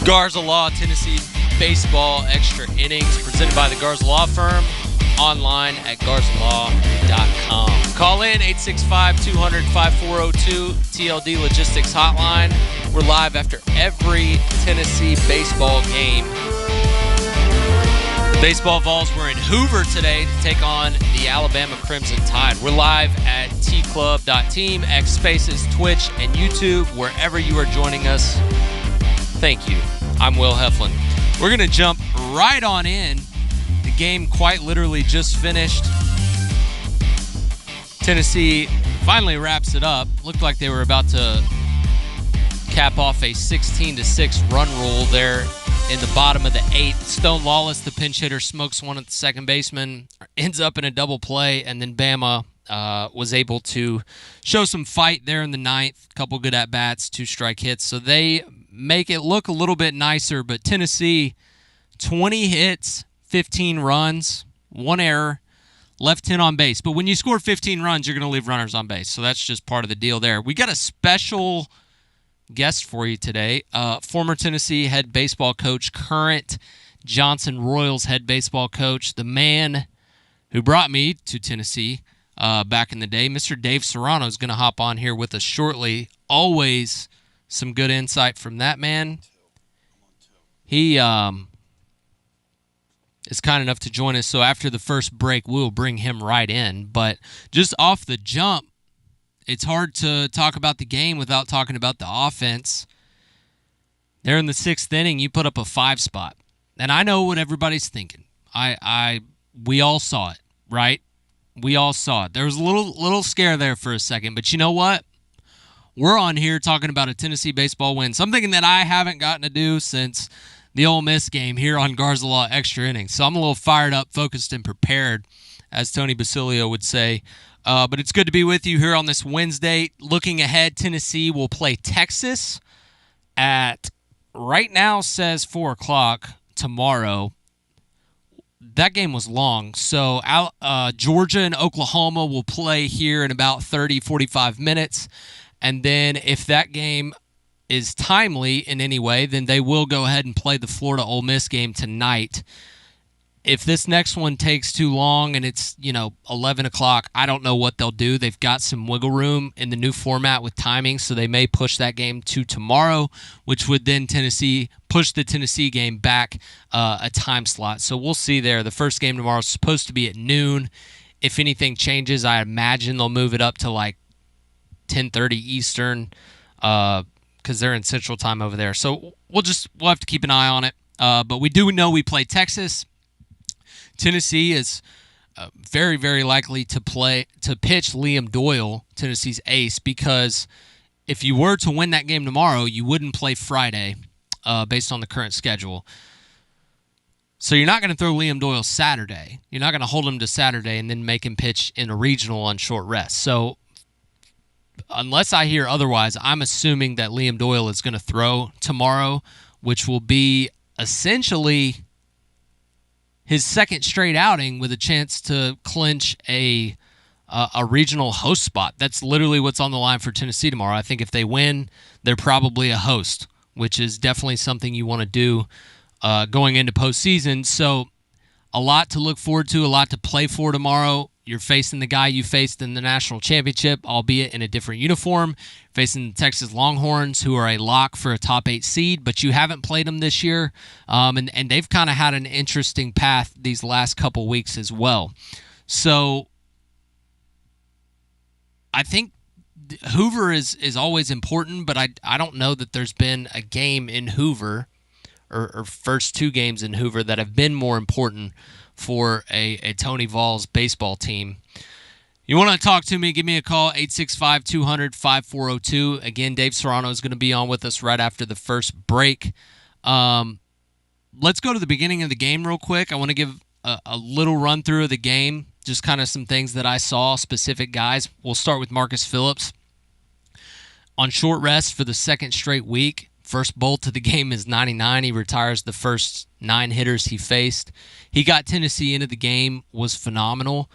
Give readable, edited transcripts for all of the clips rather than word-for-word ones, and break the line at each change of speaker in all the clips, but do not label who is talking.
Garza Law, Tennessee Baseball Extra Innings, presented by the Garza Law Firm, online at garzalaw.com. Call in 865-200-5402, TLD Logistics Hotline. We're live after every Tennessee baseball game. The baseball Vols were in Hoover today to take on the Alabama Crimson Tide. We're live at tclub.team, X Spaces, Twitch, and YouTube, wherever you are joining us. Thank you. I'm Will Heflin. We're going to jump right on in. The game quite literally just finished. Tennessee finally wraps it up. Looked like they were about to cap off a 16-6 run rule there in the bottom of the eighth. Stone Lawless, the pinch hitter, smokes one at the second baseman, ends up in a double play, and then Bama was able to show some fight there in the ninth. A couple good at-bats, 2 strike hits. So they make it look a little bit nicer, but Tennessee, 20 hits, 15 runs, 1 error, left 10 on base. But when you score 15 runs, you're going to leave runners on base. So that's just part of the deal there. We got a special guest for you today. Former Tennessee head baseball coach, current Johnson Royals head baseball coach, the man who brought me to Tennessee back in the day. Mr. Dave Serrano is going to hop on here with us shortly. Always some good insight from that man. He is kind enough to join us, so after the first break, we'll bring him right in. But just off the jump, it's hard to talk about the game without talking about the offense. There in the 6th inning, you put up a 5 spot. And I know what everybody's thinking. We all saw it, right? We all saw it. There was a little scare there for a second, but you know what? We're on here talking about a Tennessee baseball win, something that I haven't gotten to do since the Ole Miss game here on Garza Law Extra Innings. So I'm a little fired up, focused, and prepared, as Tony Basilio would say. But it's good to be with you here on this Wednesday. Looking ahead, Tennessee will play Texas at, right now says 4 o'clock tomorrow. That game was long. So Georgia and Oklahoma will play here in about 30, 45 minutes. And then if that game is timely in any way, then they will go ahead and play the Florida-Ole Miss game tonight. If this next one takes too long and it's, 11 o'clock, I don't know what they'll do. They've got some wiggle room in the new format with timing, so they may push that game to tomorrow, which would then push the Tennessee game back a time slot. So we'll see there. The first game tomorrow is supposed to be at noon. If anything changes, I imagine they'll move it up to like 10:30 Eastern because they're in Central Time over there. So we'll have to keep an eye on it. But we do know we play Texas. Tennessee is very, very likely to pitch Liam Doyle, Tennessee's ace, because if you were to win that game tomorrow, you wouldn't play Friday based on the current schedule. So you're not going to throw Liam Doyle Saturday. You're not going to hold him to Saturday and then make him pitch in a regional on short rest. So unless I hear otherwise, I'm assuming that Liam Doyle is going to throw tomorrow, which will be essentially his second straight outing with a chance to clinch a regional host spot. That's literally what's on the line for Tennessee tomorrow. I think if they win, they're probably a host, which is definitely something you want to do going into postseason. So a lot to look forward to, a lot to play for tomorrow. You're facing the guy you faced in the national championship, albeit in a different uniform, facing the Texas Longhorns, who are a lock for a top 8 seed, but you haven't played them this year, and they've kind of had an interesting path these last couple weeks as well. So I think Hoover is always important, but I don't know that there's been a game in Hoover or first 2 games in Hoover that have been more important for a Tony Vols baseball team. You want to talk to me, give me a call, 865-200-5402. Again, Dave Serrano is going to be on with us right after the first break. Let's go to the beginning of the game real quick. I want to give a little run through of the game, just kind of some things that I saw, specific guys. We'll start with Marcus Phillips. On short rest for the second straight week, first bolt to the game is 99. He retires the first 9 hitters he faced. He got Tennessee into the game, was phenomenal.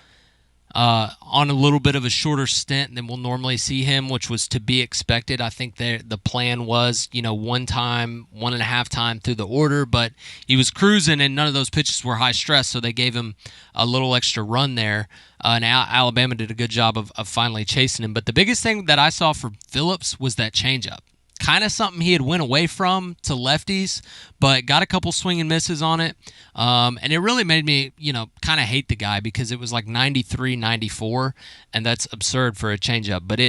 on a little bit of a shorter stint than we'll normally see him, which was to be expected. I think the plan was, 1.5 time through the order, but he was cruising and none of those pitches were high stress, so they gave him a little extra run there. And Alabama did a good job of finally chasing him. But the biggest thing that I saw for Phillips was that changeup. Kind of something he had went away from to lefties, but got a couple swing and misses on it. And it really made me, kind of hate the guy because it was like 93, 94, and that's absurd for a changeup. But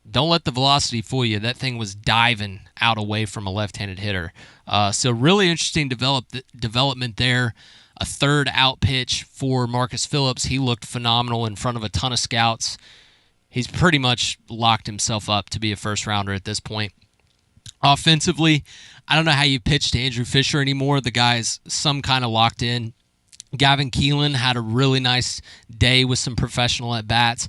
don't let the velocity fool you. That thing was diving out away from a left-handed hitter. So really interesting development there. A third out pitch for Marcus Phillips. He looked phenomenal in front of a ton of scouts. He's pretty much locked himself up to be a first-rounder at this point. Offensively, I don't know how you pitch to Andrew Fisher anymore. The guy's some kind of locked in. Gavin Keelan had a really nice day with some professional at-bats.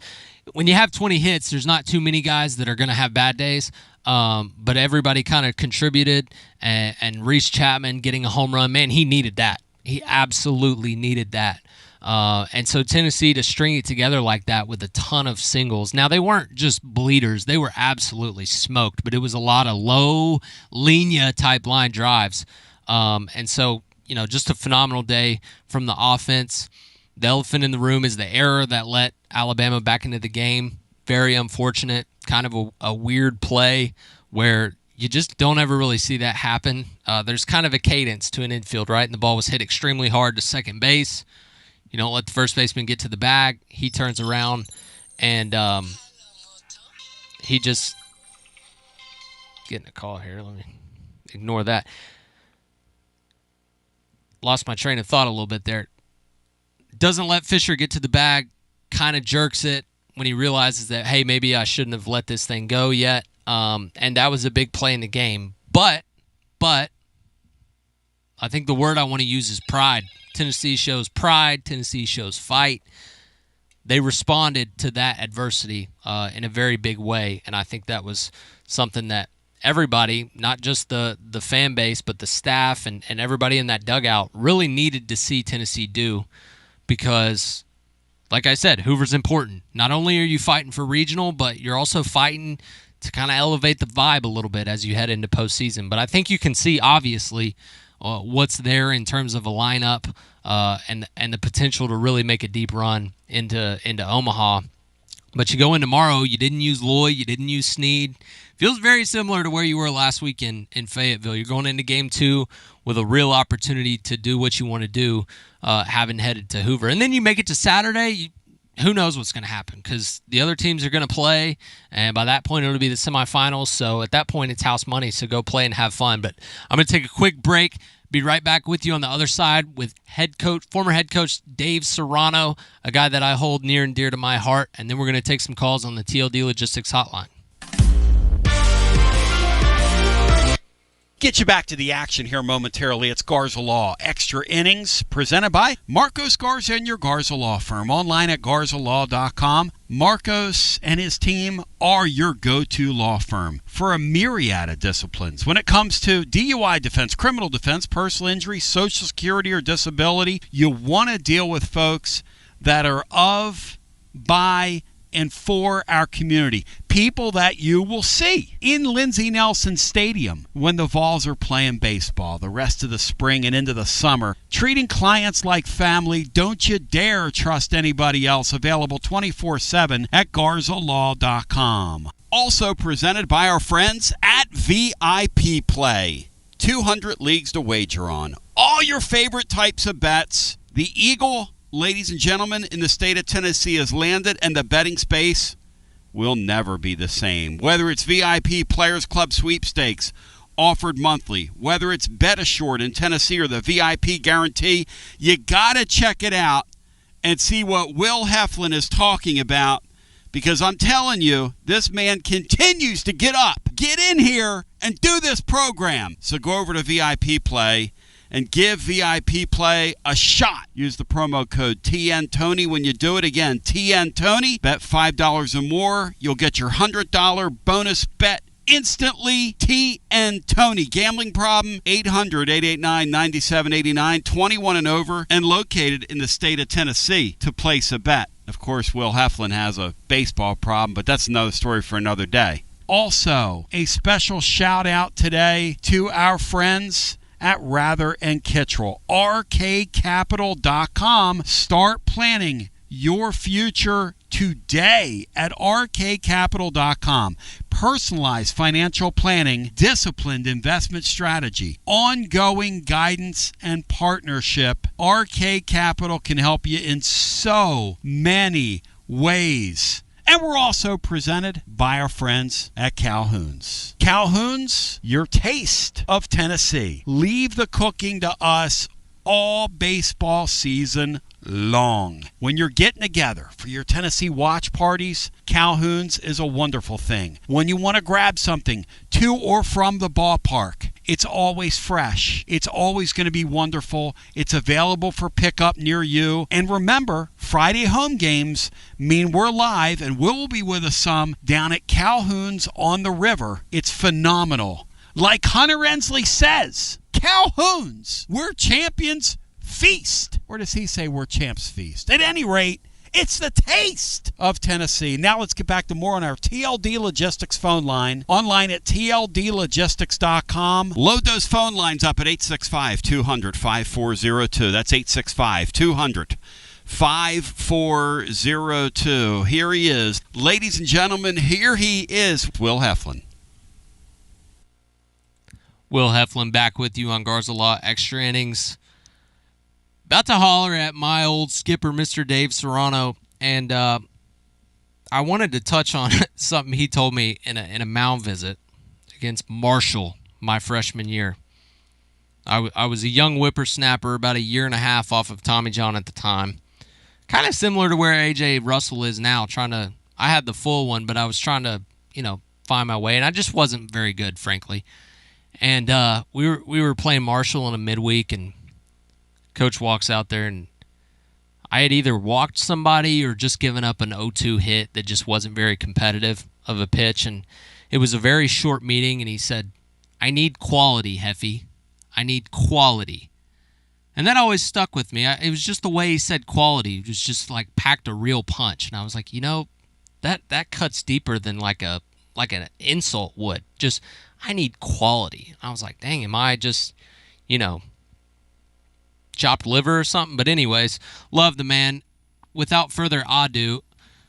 When you have 20 hits, there's not too many guys that are going to have bad days, but everybody kind of contributed, and Reese Chapman getting a home run, man, he needed that. He absolutely needed that. And so Tennessee to string it together like that with a ton of singles. Now, they weren't just bleeders. They were absolutely smoked, but it was a lot of low, linear-type line drives. And so, just a phenomenal day from the offense. The elephant in the room is the error that let Alabama back into the game. Very unfortunate, kind of a weird play where you just don't ever really see that happen. There's kind of a cadence to an infield, right? And the ball was hit extremely hard to second base. You don't let the first baseman get to the bag. He turns around, and he just getting a call here. Let me ignore that. Lost my train of thought a little bit there. Doesn't let Fisher get to the bag, kind of jerks it when he realizes that, hey, maybe I shouldn't have let this thing go yet. And that was a big play in the game. But I think the word I want to use is pride. Tennessee shows pride. Tennessee shows fight. They responded to that adversity in a very big way, and I think that was something that everybody, not just the fan base, but the staff and everybody in that dugout really needed to see Tennessee do because, like I said, Hoover's important. Not only are you fighting for regional, but you're also fighting to kind of elevate the vibe a little bit as you head into postseason. But I think you can see, obviously, what's there in terms of a lineup and the potential to really make a deep run into Omaha. But you go in tomorrow, you didn't use Lloyd, you didn't use Snead. Feels very similar to where you were last week in Fayetteville. You're going into Game 2 with a real opportunity to do what you want to do, having headed to Hoover. And then you make it to Saturday, who knows what's going to happen because the other teams are going to play, and by that point it'll be the semifinals. So at that point it's house money, so go play and have fun. But I'm going to take a quick break. Be right back with you on the other side with former head coach Dave Serrano, a guy that I hold near and dear to my heart, and then we're going to take some calls on the TLD Logistics Hotline.
Get you back to the action here momentarily. It's Garza Law Extra Innings, presented by Marcos Garza and your Garza Law firm. Online at garzalaw.com. Marcos and his team are your go-to law firm for a myriad of disciplines. When it comes to DUI defense, criminal defense, personal injury, Social Security, or disability, you want to deal with folks that are of, by, and for our community. People that you will see in Lindsey Nelson Stadium when the Vols are playing baseball the rest of the spring and into the summer. Treating clients like family. Don't you dare trust anybody else. Available 24/7 at garzalaw.com. Also presented by our friends at VIP Play. 200 leagues to wager on. All your favorite types of bets. The Eagle, ladies and gentlemen, in the state of Tennessee has landed, and the betting space will never be the same. Whether it's VIP Players Club sweepstakes offered monthly, whether it's Bet Assured in Tennessee or the VIP Guarantee, you got to check it out and see what Will Heflin is talking about, because I'm telling you, this man continues to get up, get in here, and do this program. So go over to VIP Play and give VIP Play a shot. Use the promo code TNTony when you do it. Again, TNTony. Bet $5 or more. You'll get your $100 bonus bet instantly. TNTony. Gambling problem? 800-889-9789. 21 and over and located in the state of Tennessee to place a bet. Of course, Will Heflin has a baseball problem, but that's another story for another day. Also, a special shout out today to our friends at Rather and Kittrell. RKCapital.com. Start planning your future today at RKCapital.com. Personalized financial planning, disciplined investment strategy, ongoing guidance and partnership. RK Capital can help you in so many ways. And we're also presented by our friends at Calhoun's. Calhoun's, your taste of Tennessee. Leave the cooking to us all baseball season long. When you're getting together for your Tennessee watch parties, Calhoun's is a wonderful thing. When you want to grab something to or from the ballpark, it's always fresh. It's always going to be wonderful. It's available for pickup near you. And remember, Friday home games mean we're live, and we'll be with us some down at Calhoun's on the river. It's phenomenal. Like Hunter Ensley says, Calhoun's, we're champions feast. Or does he say we're champs feast? At any rate, it's the taste of Tennessee. Now let's get back to more on our TLD Logistics phone line. Online at tldlogistics.com. Load those phone lines up at 865-200-5402. That's 865-200-5402. Here he is. Ladies and gentlemen, here he is, Will Heflin.
Will Heflin back with you on Garza Law Extra Innings. About to holler at my old skipper, Mr. Dave Serrano, and I wanted to touch on something he told me in a mound visit against Marshall my freshman year. I was a young whippersnapper, about a year and a half off of Tommy John at the time. Kind of similar to where A.J. Russell is now. I had the full one, but I was trying to, find my way, and I just wasn't very good, frankly. And we were playing Marshall in a midweek, and Coach walks out there, and I had either walked somebody or just given up an 0-2 hit that just wasn't very competitive of a pitch. And it was a very short meeting, and he said, "I need quality, Heffy. I need quality." And that always stuck with me. It was just the way he said quality. It was just like packed a real punch. And I was like, that cuts deeper than like an insult would. Just, I need quality. I was like, dang, am I just, chopped liver or something? But anyways, love the man. Without further ado,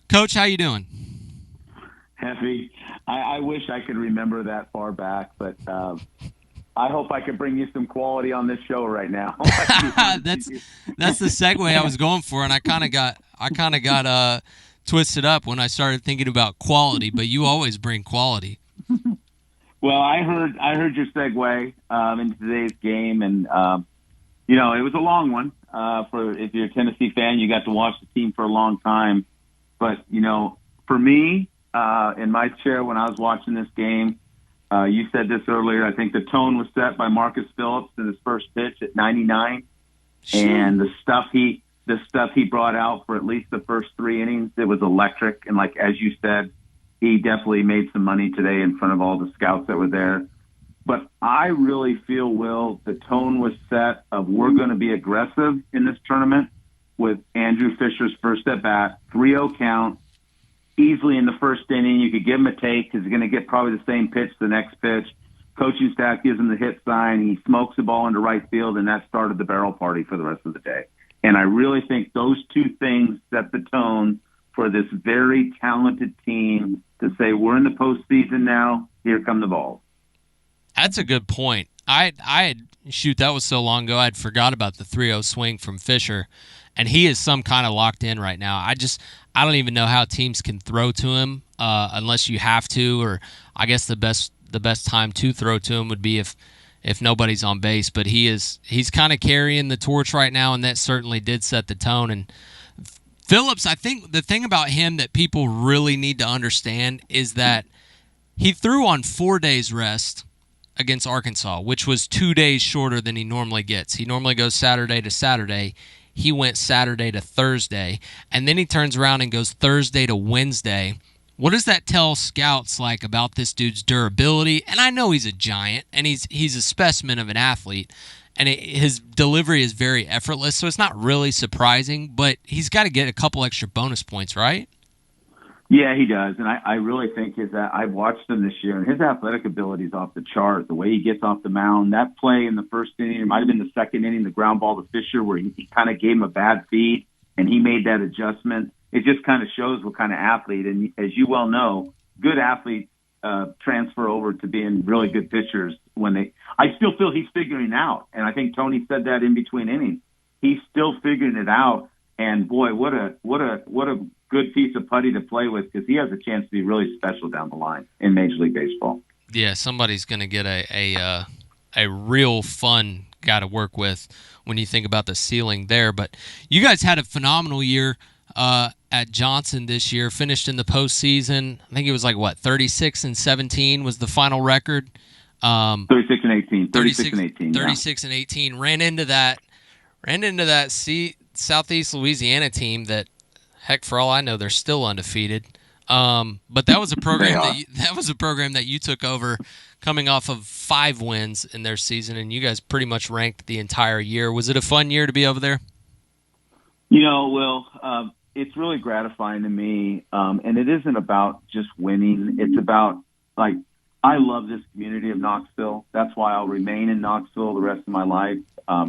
Coach, how you doing?
Heffy, I wish I could remember that far back, but I hope I could bring you some quality on this show right now.
That's the segue I was going for, and I kind of got twisted up when I started thinking about quality. But you always bring quality.
Well, I heard your segue into today's game, and it was a long one. If you're a Tennessee fan, you got to watch the team for a long time. But for me, in my chair when I was watching this game, you said this earlier. I think the tone was set by Marcus Phillips in his first pitch at 99, and the stuff he brought out for at least the first 3 innings, it was electric. And like as you said, he definitely made some money today in front of all the scouts that were there. But I really feel, Will, the tone was set of we're going to be aggressive in this tournament with Andrew Fisher's first at bat, 3-0 count. Easily in the first inning, you could give him a take because he's going to get probably the same pitch the next pitch. Coaching staff gives him the hit sign. He smokes the ball into right field, and that started the barrel party for the rest of the day. And I really think those two things set the tone for this very talented team to say, we're in the postseason now, here come the Vols.
That's a good point. That was so long ago, I'd forgot about the 3-0 swing from Fisher, and he is some kind of locked in right now. I don't even know how teams can throw to him unless you have to, or I guess the best time to throw to him would be if nobody's on base. But he's kind of carrying the torch right now, and that certainly did set the tone. And Phillips, I think the thing about him that people really need to understand is that he threw on 4 days rest against Arkansas, which was 2 days shorter than he normally gets. He normally goes Saturday to Saturday. He went Saturday to Thursday, and then he turns around and goes Thursday to Wednesday. What does that tell scouts about this dude's durability? And I know he's a giant, and he's a specimen of an athlete, and his delivery is very effortless, so it's not really surprising, but he's got to get a couple extra bonus points, right?
Yeah, he does, and I really think I've watched him this year, and his athletic ability is off the chart. The way he gets off the mound, that play in the first inning, it might have been the second inning, the ground ball to Fisher, where he kind of gave him a bad feed, and he made that adjustment. It just kind of shows what kind of athlete, and as you well know, good athletes transfer over to being really good pitchers I still feel he's figuring it out, and I think Tony said that in between innings. He's still figuring it out, and boy, what a good piece of putty to play with, because he has a chance to be really special down the line in Major League Baseball.
Yeah, somebody's going to get a real fun guy to work with when you think about the ceiling there. But you guys had a phenomenal year at Johnson this year, finished in the postseason. I think it was 36-17 was the final record.
36-18.
36-18. Ran into that Southeast Louisiana team that, heck, for all I know, they're still undefeated. But that was a program that you took over, coming off of 5 wins in their season, and you guys pretty much ranked the entire year. Was it a fun year to be over there?
Will, it's really gratifying to me, and it isn't about just winning. It's about, I love this community of Knoxville. That's why I'll remain in Knoxville the rest of my life.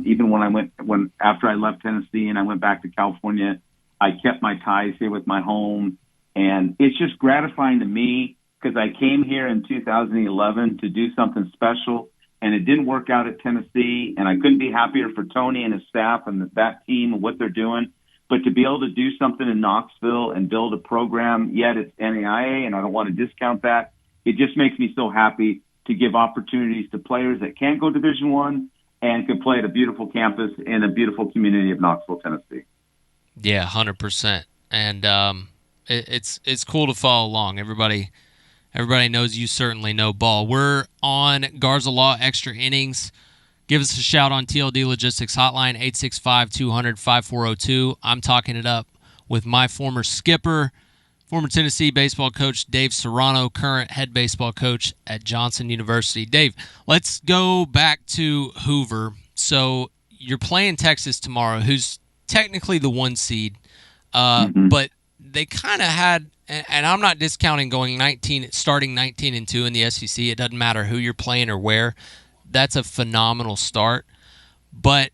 Even after I left Tennessee and I went back to California, I kept my ties here with my home. And it's just gratifying to me, because I came here in 2011 to do something special, and it didn't work out at Tennessee, and I couldn't be happier for Tony and his staff and that team and what they're doing. But to be able to do something in Knoxville and build a program, yet it's NAIA, and I don't want to discount that, it just makes me so happy to give opportunities to players that can't go Division I and can play at a beautiful campus in a beautiful community of Knoxville, Tennessee.
Yeah, 100%. And it's cool to follow along. Everybody knows you certainly know ball. We're on Garza Law Extra Innings. Give us a shout on TLD Logistics Hotline, 865-200-5402. I'm talking it up with my former skipper, former Tennessee baseball coach Dave Serrano, current head baseball coach at Johnson University. Dave, let's go back to Hoover. So you're playing Texas tomorrow, who's technically the 1 seed, but they kind of had, and I'm not discounting starting 19-2 in the SEC. It doesn't matter who you're playing or where. That's a phenomenal start. But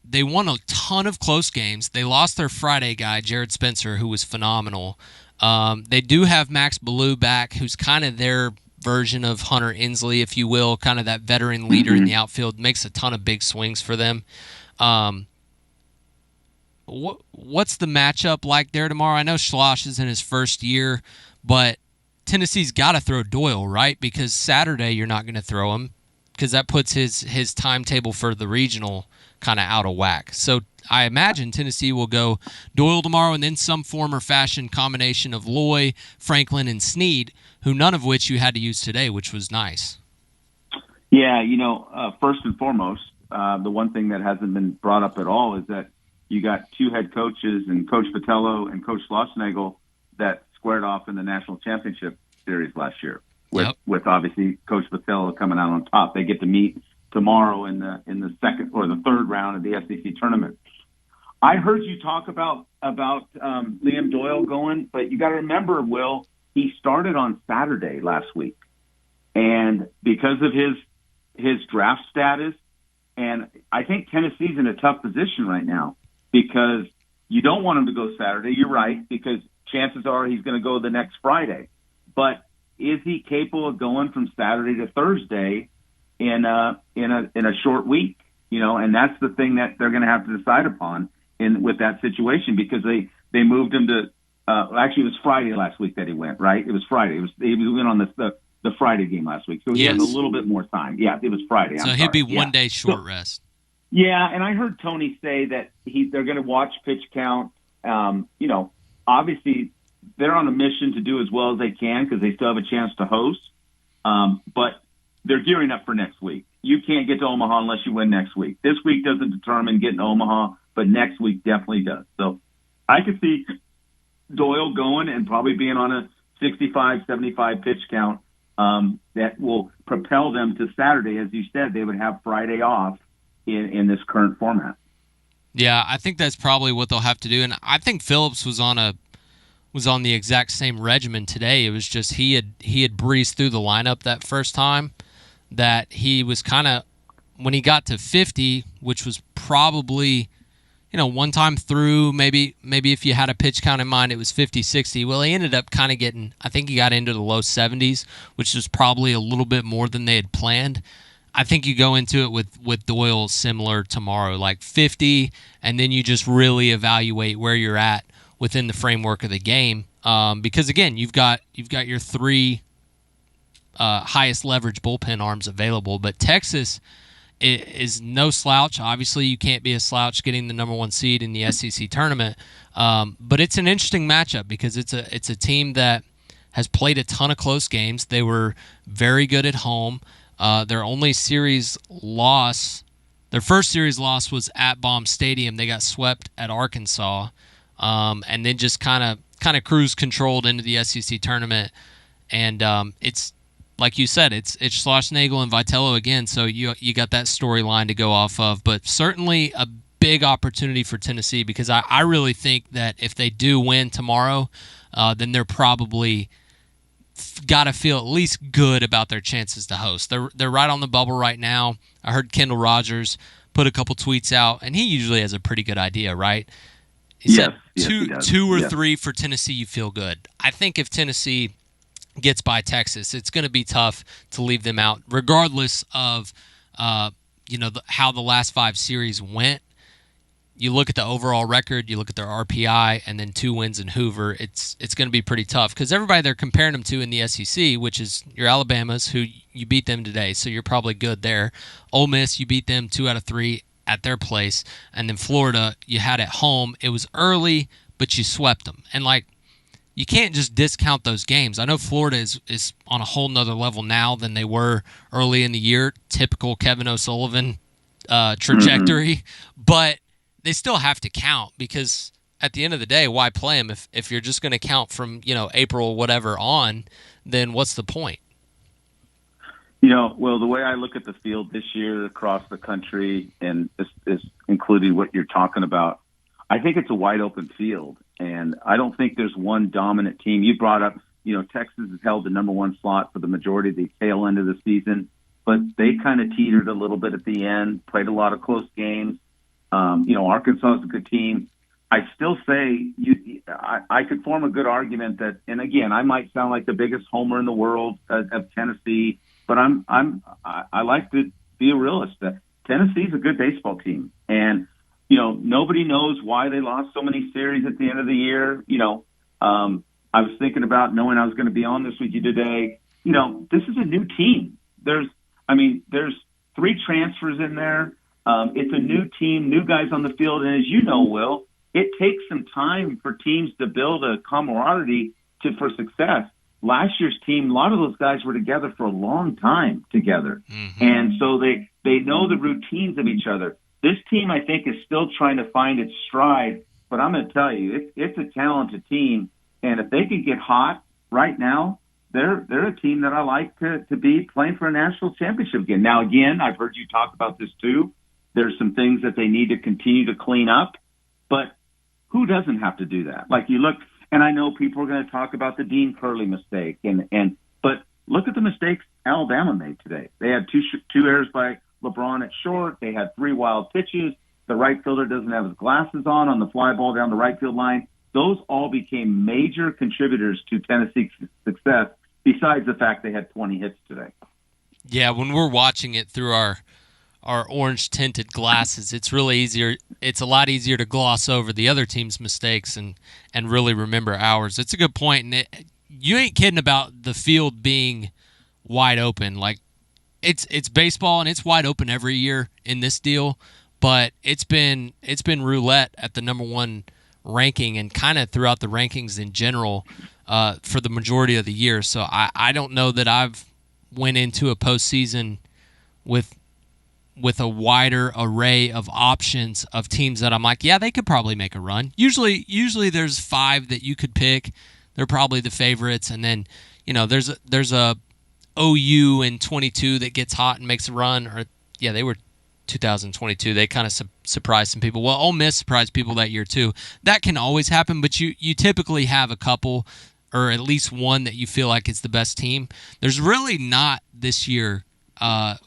they won a ton of close games. They lost their Friday guy, Jared Spencer, who was phenomenal. They do have Max Ballou back, who's kind of their version of Hunter Inslee, if you will, kind of that veteran leader in the outfield, makes a ton of big swings for them. What's the matchup like there tomorrow? I know Schloss is in his first year, but Tennessee's got to throw Doyle, right? Because Saturday you're not going to throw him, because that puts his timetable for the regional kind of out of whack. So I imagine Tennessee will go Doyle tomorrow, and then some form or fashion combination of Loy, Franklin, and Snead, who none of which you had to use today, which was nice.
Yeah, first and foremost, the one thing that hasn't been brought up at all is that you got 2 head coaches, and Coach Vitello and Coach Schlossnagel, that squared off in the national championship series last year, with obviously Coach Vitello coming out on top. They get to meet tomorrow in the second or the third round of the SEC tournament. I heard you talk about Liam Doyle going, but you got to remember, Will, he started on Saturday last week, and because of his draft status, and I think Tennessee's in a tough position right now, because you don't want him to go Saturday. You're right, because chances are he's going to go the next Friday. But is he capable of going from Saturday to Thursday in a short week? And that's the thing that they're going to have to decide upon with that situation, because they moved him to actually it was Friday last week that he went, right? It was Friday. He went on the Friday game last week, so he has a little bit more time. Yeah, it was Friday.
So he'd be 1 day short rest.
Yeah, and I heard Tony say that they're going to watch pitch count. Obviously they're on a mission to do as well as they can, because they still have a chance to host. But they're gearing up for next week. You can't get to Omaha unless you win next week. This week doesn't determine getting to Omaha, but next week definitely does. So I could see Doyle going and probably being on a 65, 75 pitch count that will propel them to Saturday. As you said, they would have Friday off in this current format.
Yeah, I think that's probably what they'll have to do. And I think Phillips was on the exact same regimen today. It was just he had breezed through the lineup that first time, that he was kind of, when he got to 50, which was probably, one time through, maybe if you had a pitch count in mind, it was 50, 60. Well, he ended up kind of getting, I think he got into the low 70s, which was probably a little bit more than they had planned. I think you go into it with Doyle similar tomorrow, like 50, and then you just really evaluate where you're at within the framework of the game. Because again, you've got your three highest leverage bullpen arms available, but Texas is no slouch. Obviously, you can't be a slouch getting the number 1 seed in the SEC tournament. But it's an interesting matchup because it's a team that has played a ton of close games. They were very good at home. Their first series loss was at Baum Stadium. They got swept at Arkansas, and then just kind of cruise controlled into the SEC tournament. And it's like you said, it's Schlossnagle and Vitello again. So you got that storyline to go off of. But certainly a big opportunity for Tennessee, because I really think that if they do win tomorrow, then they're probably got to feel at least good about their chances to host. They're right on the bubble right now. I heard Kendall Rogers put a couple tweets out, and he usually has a pretty good idea, right? He said two or three for Tennessee, you feel good. I think if Tennessee gets by Texas, it's going to be tough to leave them out, regardless of how the last 5 series went. You look at the overall record, you look at their RPI, and then 2 wins in Hoover. It's going to be pretty tough because everybody they're comparing them to in the SEC, which is your Alabamas, who you beat them today, so you're probably good there. Ole Miss, you beat them 2 out of 3 at their place, and then Florida, you had at home. It was early, but you swept them, and you can't just discount those games. I know Florida is on a whole nother level now than they were early in the year, typical Kevin O'Sullivan trajectory, but they still have to count, because at the end of the day, why play them if you're just going to count from April whatever on? Then what's the point?
Well, the way I look at the field this year across the country, and is including what you're talking about, I think it's a wide open field, and I don't think there's one dominant team. You brought up, Texas has held the number 1 slot for the majority of the tail end of the season, but they kind of teetered a little bit at the end, played a lot of close games. Arkansas is a good team. I still say I could form a good argument that, and again, I might sound like the biggest homer in the world of Tennessee, but I like to be a realist. That Tennessee's a good baseball team, and nobody knows why they lost so many series at the end of the year. I was thinking about, knowing I was going to be on this with you today. This is a new team. There's 3 transfers in there. It's a new team, new guys on the field, and as you know, Will, it takes some time for teams to build a camaraderie for success. Last year's team, a lot of those guys were together for a long time together, and so they know the routines of each other. This team, I think, is still trying to find its stride, but I'm going to tell you, it's a talented team, and if they can get hot right now, they're a team that I like to be playing for a national championship again. Now, again, I've heard you talk about this too. There's some things that they need to continue to clean up, but who doesn't have to do that? Like, you look, and I know people are going to talk about the Dean Curley mistake, but look at the mistakes Alabama made today. They had two errors by LeBron at short. They had 3 wild pitches. The right fielder doesn't have his glasses on the fly ball down the right field line. Those all became major contributors to Tennessee's success, besides the fact they had 20 hits today.
Yeah, when we're watching it through our orange tinted glasses, it's a lot easier to gloss over the other team's mistakes and really remember ours. It's a good point, and you ain't kidding about the field being wide open. Like, it's baseball, and it's wide open every year in this deal, but it's been roulette at the number 1 ranking and kind of throughout the rankings in general for the majority of the year. So I don't know that I've went into a postseason with a wider array of options of teams that I'm like, yeah, they could probably make a run. Usually there's 5 that you could pick. They're probably the favorites, and then there's a OU in 22 that gets hot and makes a run, or yeah, they were 2022. They kind of surprised some people. Well, Ole Miss surprised people that year too. That can always happen, but you typically have a couple, or at least one that you feel like is the best team. There's really not this year,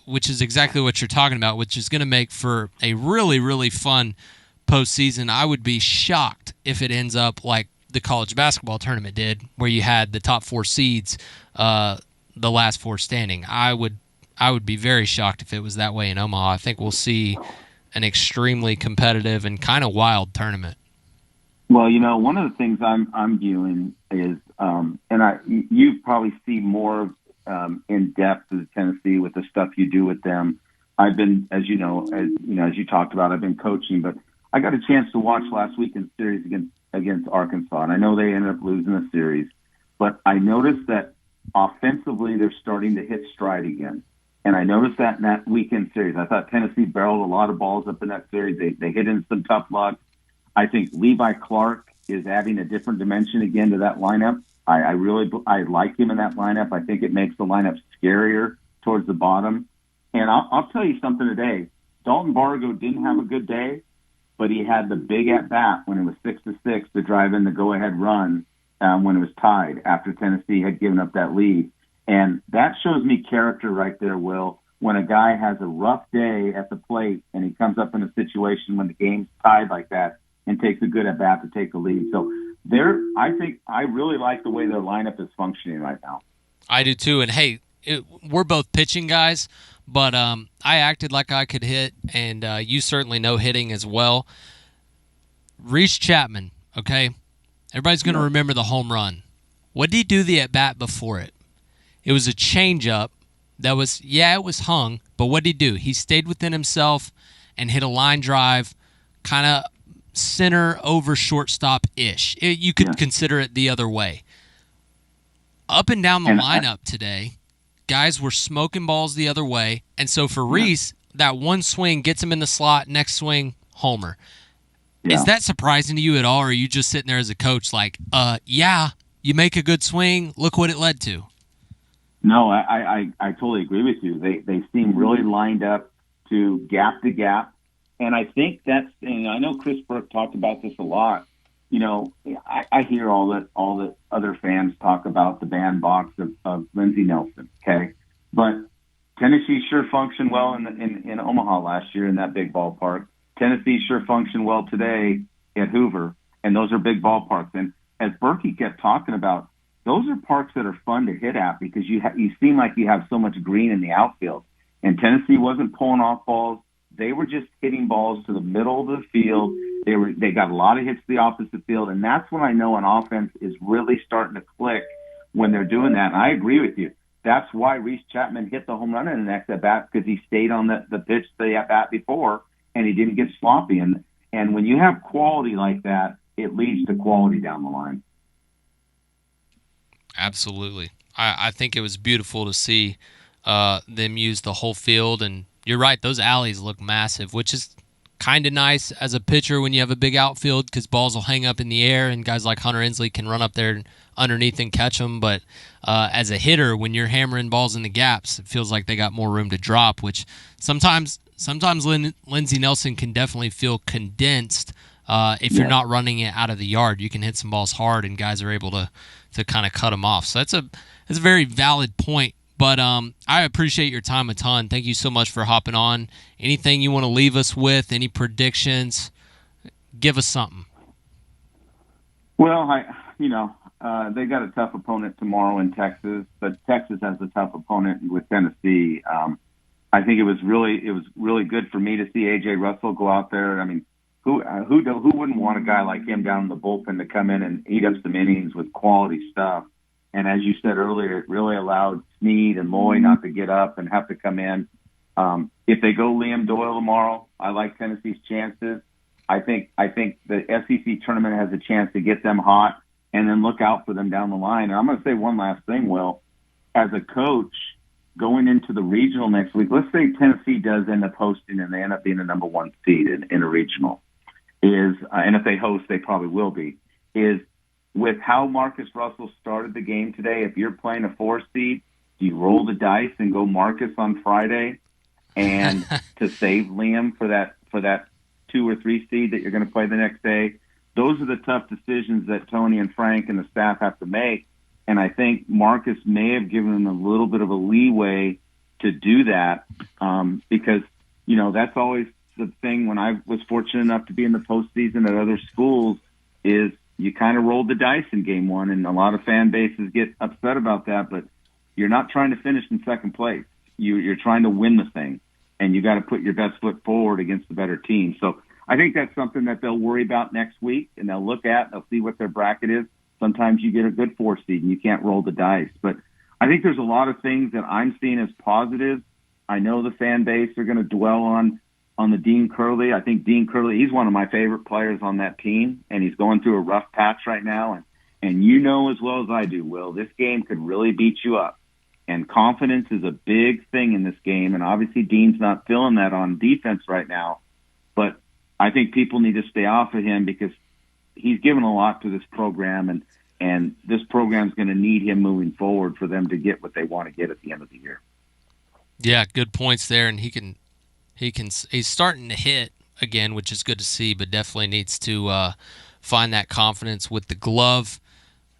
which is exactly what you're talking about, which is going to make for a really, really fun postseason. I would be shocked if it ends up like the college basketball tournament did, where you had the top 4 seeds, the last 4 standing. I would be very shocked if it was that way in Omaha. I think we'll see an extremely competitive and kind of wild tournament.
Well, one of the things I'm viewing is, you probably see more in depth of Tennessee with the stuff you do with them. I've been, as you talked about, I've been coaching, but I got a chance to watch last weekend's series against Arkansas, and I know they ended up losing the series, but I noticed that offensively they're starting to hit stride again. And I noticed that in that weekend series. I thought Tennessee barreled a lot of balls up in that series. They hit in some tough luck. I think Levi Clark is adding a different dimension again to that lineup. I like him in that lineup. I think it makes the lineup scarier towards the bottom. And I'll tell you something today. Dalton Bargo didn't have a good day, but he had the big at-bat when it was 6-6 to drive in the go-ahead run when it was tied after Tennessee had given up that lead. And that shows me character right there, Will, when a guy has a rough day at the plate and he comes up in a situation when the game's tied like that and takes a good at-bat to take the lead. So I really like the way their lineup is functioning right now.
I do too. And, hey, we're both pitching guys, but I acted like I could hit, and you certainly know hitting as well. Reese Chapman, okay? Everybody's going to remember the home run. What did he do the at-bat before it? It was a changeup that was, it was hung, but what did he do? He stayed within himself and hit a line drive, kind of center over shortstop-ish. You could consider it the other way. Up and down the lineup today, guys were smoking balls the other way, and so for Reese, that one swing gets him in the slot, next swing, homer. Yeah. Is that surprising to you at all, or are you just sitting there as a coach like, you make a good swing, look what it led to?
No, I totally agree with you. They seem really lined up to gap, and I think that's. And I know Chris Burke talked about this a lot. I hear all the other fans talk about the bandbox of Lindsey Nelson. Okay, but Tennessee sure functioned well in Omaha last year in that big ballpark. Tennessee sure functioned well today at Hoover, and those are big ballparks. And as Berkey kept talking about, those are parks that are fun to hit at because you seem like you have so much green in the outfield. And Tennessee wasn't pulling off balls. They were just hitting balls to the middle of the field. They got a lot of hits to the opposite field, and that's when I know an offense is really starting to click when they're doing that. And I agree with you. That's why Reese Chapman hit the home run in the next at-bat, because he stayed on the pitch the at-bat before, and he didn't get sloppy. And when you have quality like that, it leads to quality down the line.
Absolutely. I think it was beautiful to see them use the whole field. And you're right, those alleys look massive, which is kind of nice as a pitcher when you have a big outfield because balls will hang up in the air and guys like Hunter Inslee can run up there underneath and catch them. But as a hitter, when you're hammering balls in the gaps, it feels like they got more room to drop, which sometimes Lindsey Nelson can definitely feel condensed. If you're not running it out of the yard, you can hit some balls hard, and guys are able to kind of cut them off. So that's a very valid point. But I appreciate your time a ton. Thank you so much for hopping on. Anything you want to leave us with? Any predictions? Give us something.
Well, they got a tough opponent tomorrow in Texas, but Texas has a tough opponent with Tennessee. I think it was really good for me to see A.J. Russell go out there. I mean, who wouldn't want a guy like him down in the bullpen to come in and eat up some innings with quality stuff? And as you said earlier, it really allowed Snead and Loy not to get up and have to come in. If they go Liam Doyle tomorrow, I like Tennessee's chances. I think the SEC tournament has a chance to get them hot and then look out for them down the line. And I'm going to say one last thing, Will. As a coach, going into the regional next week, let's say Tennessee does end up hosting and they end up being the number one seed in a regional. And if they host, they probably will be, with how Marcus Russell started the game today, if you're playing a 4 seed, Do you roll the dice and go Marcus on Friday and to save Liam for that 2 or 3 seed that you're going to play the next day? Those are the tough decisions that Tony and Frank and the staff have to make. And I think Marcus may have given them a little bit of a leeway to do that because, that's always the thing when I was fortunate enough to be in the postseason at other schools is you kind of rolled the dice in game one, and a lot of fan bases get upset about that, but you're not trying to finish in second place. You're trying to win the thing, and you got to put your best foot forward against the better team. So I think that's something that they'll worry about next week, and they'll look at, they'll see what their bracket is. Sometimes you get a good 4 seed and you can't roll the dice. But I think there's a lot of things that I'm seeing as positive. I know the fan base are going to dwell on the Dean Curley. I think Dean Curley, he's one of my favorite players on that team, and he's going through a rough patch right now. And you know as well as I do, Will, this game could really beat you up. And confidence is a big thing in this game, and obviously Dean's not feeling that on defense right now. But I think people need to stay off of him because he's given a lot to this program, and this program's going to need him moving forward for them to get what they want to get at the end of the year.
Yeah, good points there, and he's starting to hit again, which is good to see, but definitely needs to find that confidence with the glove.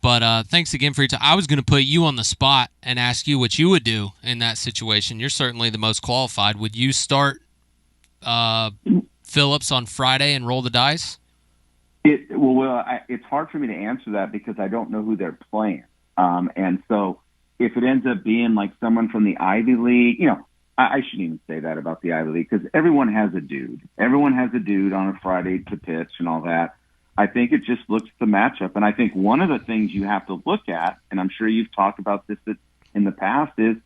But thanks again for your time. I was going to put you on the spot and ask you what you would do in that situation. You're certainly the most qualified. Would you start Phillips on Friday and roll the dice?
It's hard for me to answer that because I don't know who they're playing. And so if it ends up being like someone from the Ivy League, I shouldn't even say that about the Ivy League because everyone has a dude. Everyone has a dude on a Friday to pitch and all that. I think it just looks at the matchup. And I think one of the things you have to look at, and I'm sure you've talked about this in the past, is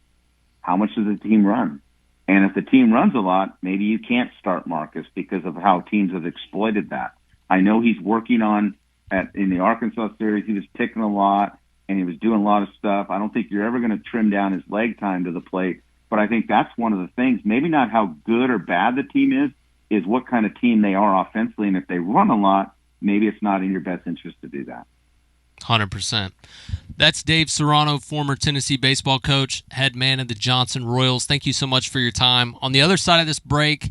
how much does the team run? And if the team runs a lot, maybe you can't start Marcus because of how teams have exploited that. I know he's working in the Arkansas series, he was picking a lot and he was doing a lot of stuff. I don't think you're ever going to trim down his leg time to the plate. But I think that's one of the things, maybe not how good or bad the team is what kind of team they are offensively. And if they run a lot, maybe it's not in your best interest to do that.
100%. That's Dave Serrano, former Tennessee baseball coach, head man of the Johnson Royals. Thank you so much for your time. On the other side of this break,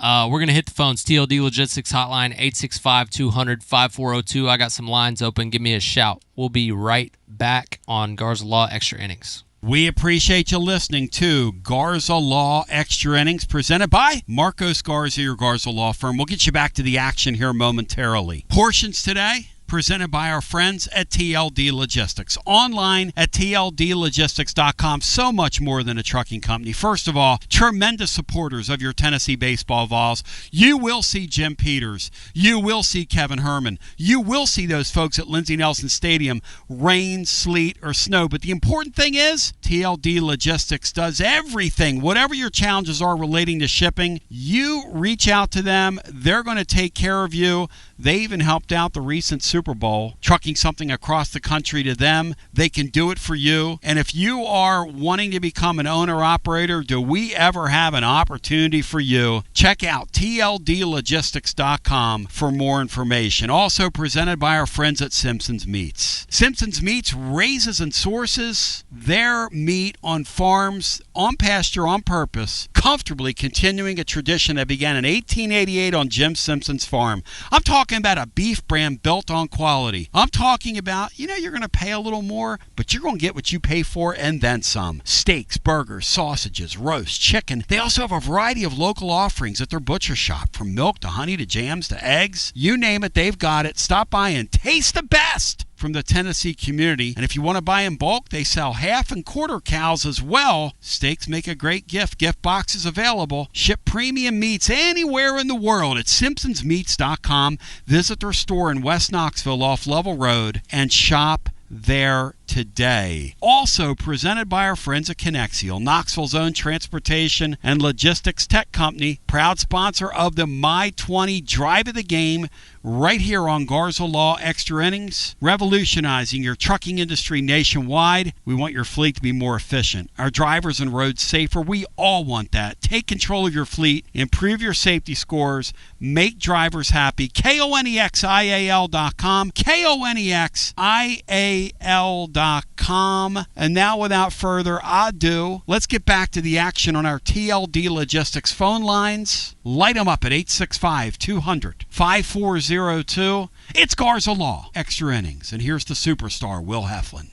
we're going to hit the phones. TLD Logistics Hotline, 865-200-5402. I got some lines open. Give me a shout. We'll be right back on Garza Law Extra Innings.
We appreciate you listening to Garza Law Extra Innings, presented by Marcos Garza, your Garza Law firm. We'll get you back to the action here momentarily. Portions today presented by our friends at TLD Logistics. Online at tldlogistics.com. So much more than a trucking company. First of all, tremendous supporters of your Tennessee baseball Vols. You will see Jim Peters. You will see Kevin Herman. You will see those folks at Lindsey Nelson Stadium, rain, sleet, or snow. But the important thing is TLD Logistics does everything. Whatever your challenges are relating to shipping, you reach out to them. They're going to take care of you. They even helped out the recent Super Bowl, trucking something across the country to them. They can do it for you. And if you are wanting to become an owner-operator, do we ever have an opportunity for you? Check out tldlogistics.com for more information. Also presented by our friends at Simpson's Meats. Simpson's Meats raises and sources their meat on farms, on pasture, on purpose, comfortably continuing a tradition that began in 1888 on Jim Simpson's farm. I'm talking about a beef brand built on quality. I'm talking about, you're going to pay a little more, but you're going to get what you pay for and then some. Steaks, burgers, sausages, roast, chicken. They also have a variety of local offerings at their butcher shop, from milk to honey to jams to eggs. You name it, they've got it. Stop by and taste the best from the Tennessee community. And if you want to buy in bulk, they sell half and quarter cows as well. Steaks make a great gift. Gift boxes available. Ship premium meats anywhere in the world at simpsonsmeats.com. Visit their store in West Knoxville off Level Road and shop there today. Also presented by our friends at Connexial, Knoxville's own transportation and logistics tech company, proud sponsor of the My 20 Drive of the Game right here on Garza Law Extra Innings, revolutionizing your trucking industry nationwide. We want your fleet to be more efficient, our drivers and roads safer. We all want that. Take control of your fleet, improve your safety scores, make drivers happy. KONEXIAL.com, KONEXIAL.com. GarzaLaw.com. And now, without further ado, let's get back to the action on our TLD Logistics phone lines. Light them up at 865-200-5402. It's Garza Law, Extra Innings. And here's the superstar, Will Heflin.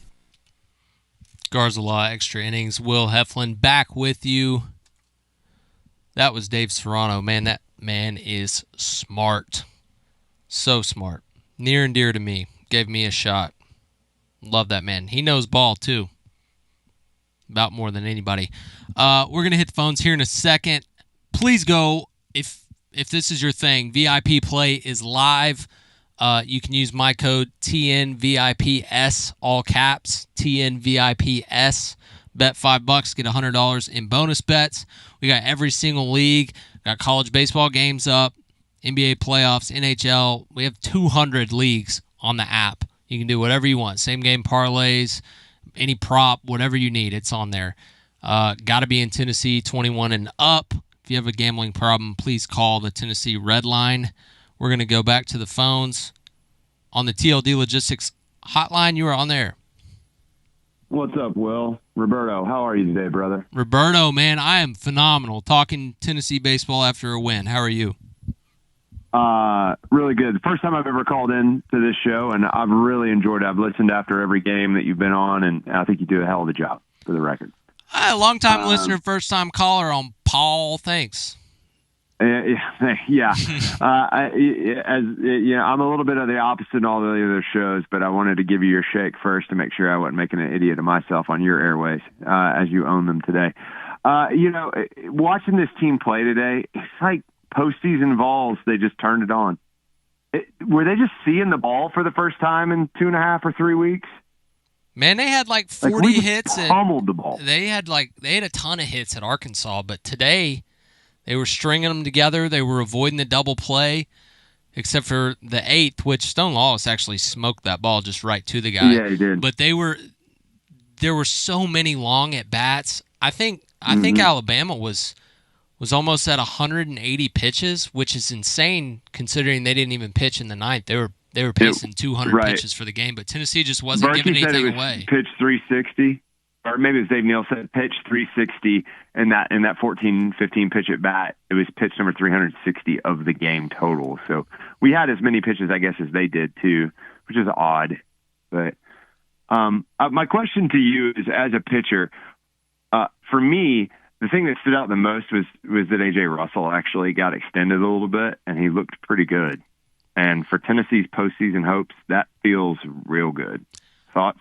Garza Law, Extra Innings. Will Heflin back with you. That was Dave Serrano. Man, that man is smart. So smart. Near and dear to me. Gave me a shot. Love that man. He knows ball, too. About more than anybody. We're going to hit the phones here in a second. Please go, if this is your thing, VIP Play is live. You can use my code TNVIPS, all caps, TNVIPS. Bet $5, get $100 in bonus bets. We got every single league. Got college baseball games up, NBA playoffs, NHL. We have 200 leagues on the app. You can do whatever you want. Same game parlays, any prop, whatever you need. It's on there. Got to be in Tennessee, 21 and up. If you have a gambling problem, please call the Tennessee Red Line. We're going to go back to the phones. On the TLD Logistics hotline, you are on there.
What's up, Will? Roberto, how are you today, brother?
Roberto, man, I am phenomenal. Talking Tennessee baseball after a win. How are you?
Really good. First time I've ever called in to this show, and I've really enjoyed it. I've listened after every game that you've been on, and I think you do a hell of a job, for the record.
Long-time listener, first-time caller on Paul. Thanks.
Yeah. I'm a little bit of the opposite in all the other shows, but I wanted to give you your shake first to make sure I wasn't making an idiot of myself on your airways as you own them today. Watching this team play today, it's like postseason Vols. They just turned it on. Were they just seeing the ball for the first time in 2.5 or 3 weeks?
Man, they had like 40 hits.
Pummeled the ball.
They had a ton of hits at Arkansas, but today they were stringing them together. They were avoiding the double play, except for the 8th, which Stone Lawless actually smoked that ball just right to the guy.
Yeah, he did.
But there were so many long at bats. I think Alabama was almost at 180 pitches, which is insane considering they didn't even pitch in the 9th. They were pacing 200 pitches for the game, but Tennessee just wasn't giving anything away.
Pitch 360. Or maybe as Dave Neal said, pitch 360 in that 14-15 pitch at bat. It was pitch number 360 of the game total. So we had as many pitches, I guess, as they did too, which is odd. But my question to you is, as a pitcher, for me, the thing that stood out the most was that A.J. Russell actually got extended a little bit, and he looked pretty good. And for Tennessee's postseason hopes, that feels real good. Thoughts?